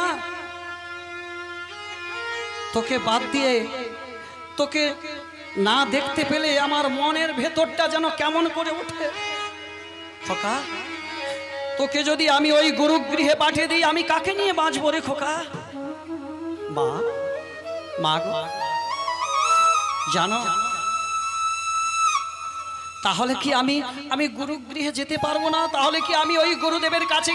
তোকে বাদ দিয়ে, তোকে না দেখতে পেলে আমার মনের ভেতরটা যেন কেমন করে ওঠে। খোকা, তোকে যদি আমি ওই গুরুগৃহে পাঠিয়ে দিই, আমি কাকে নিয়ে বাঁচবো রে খোকা? মা মা গো, জানো তাহলে কি আমি গুরুগৃহে যেতে পারবো না? তাহলে কি আমি ওই গুরুদেবের কাছে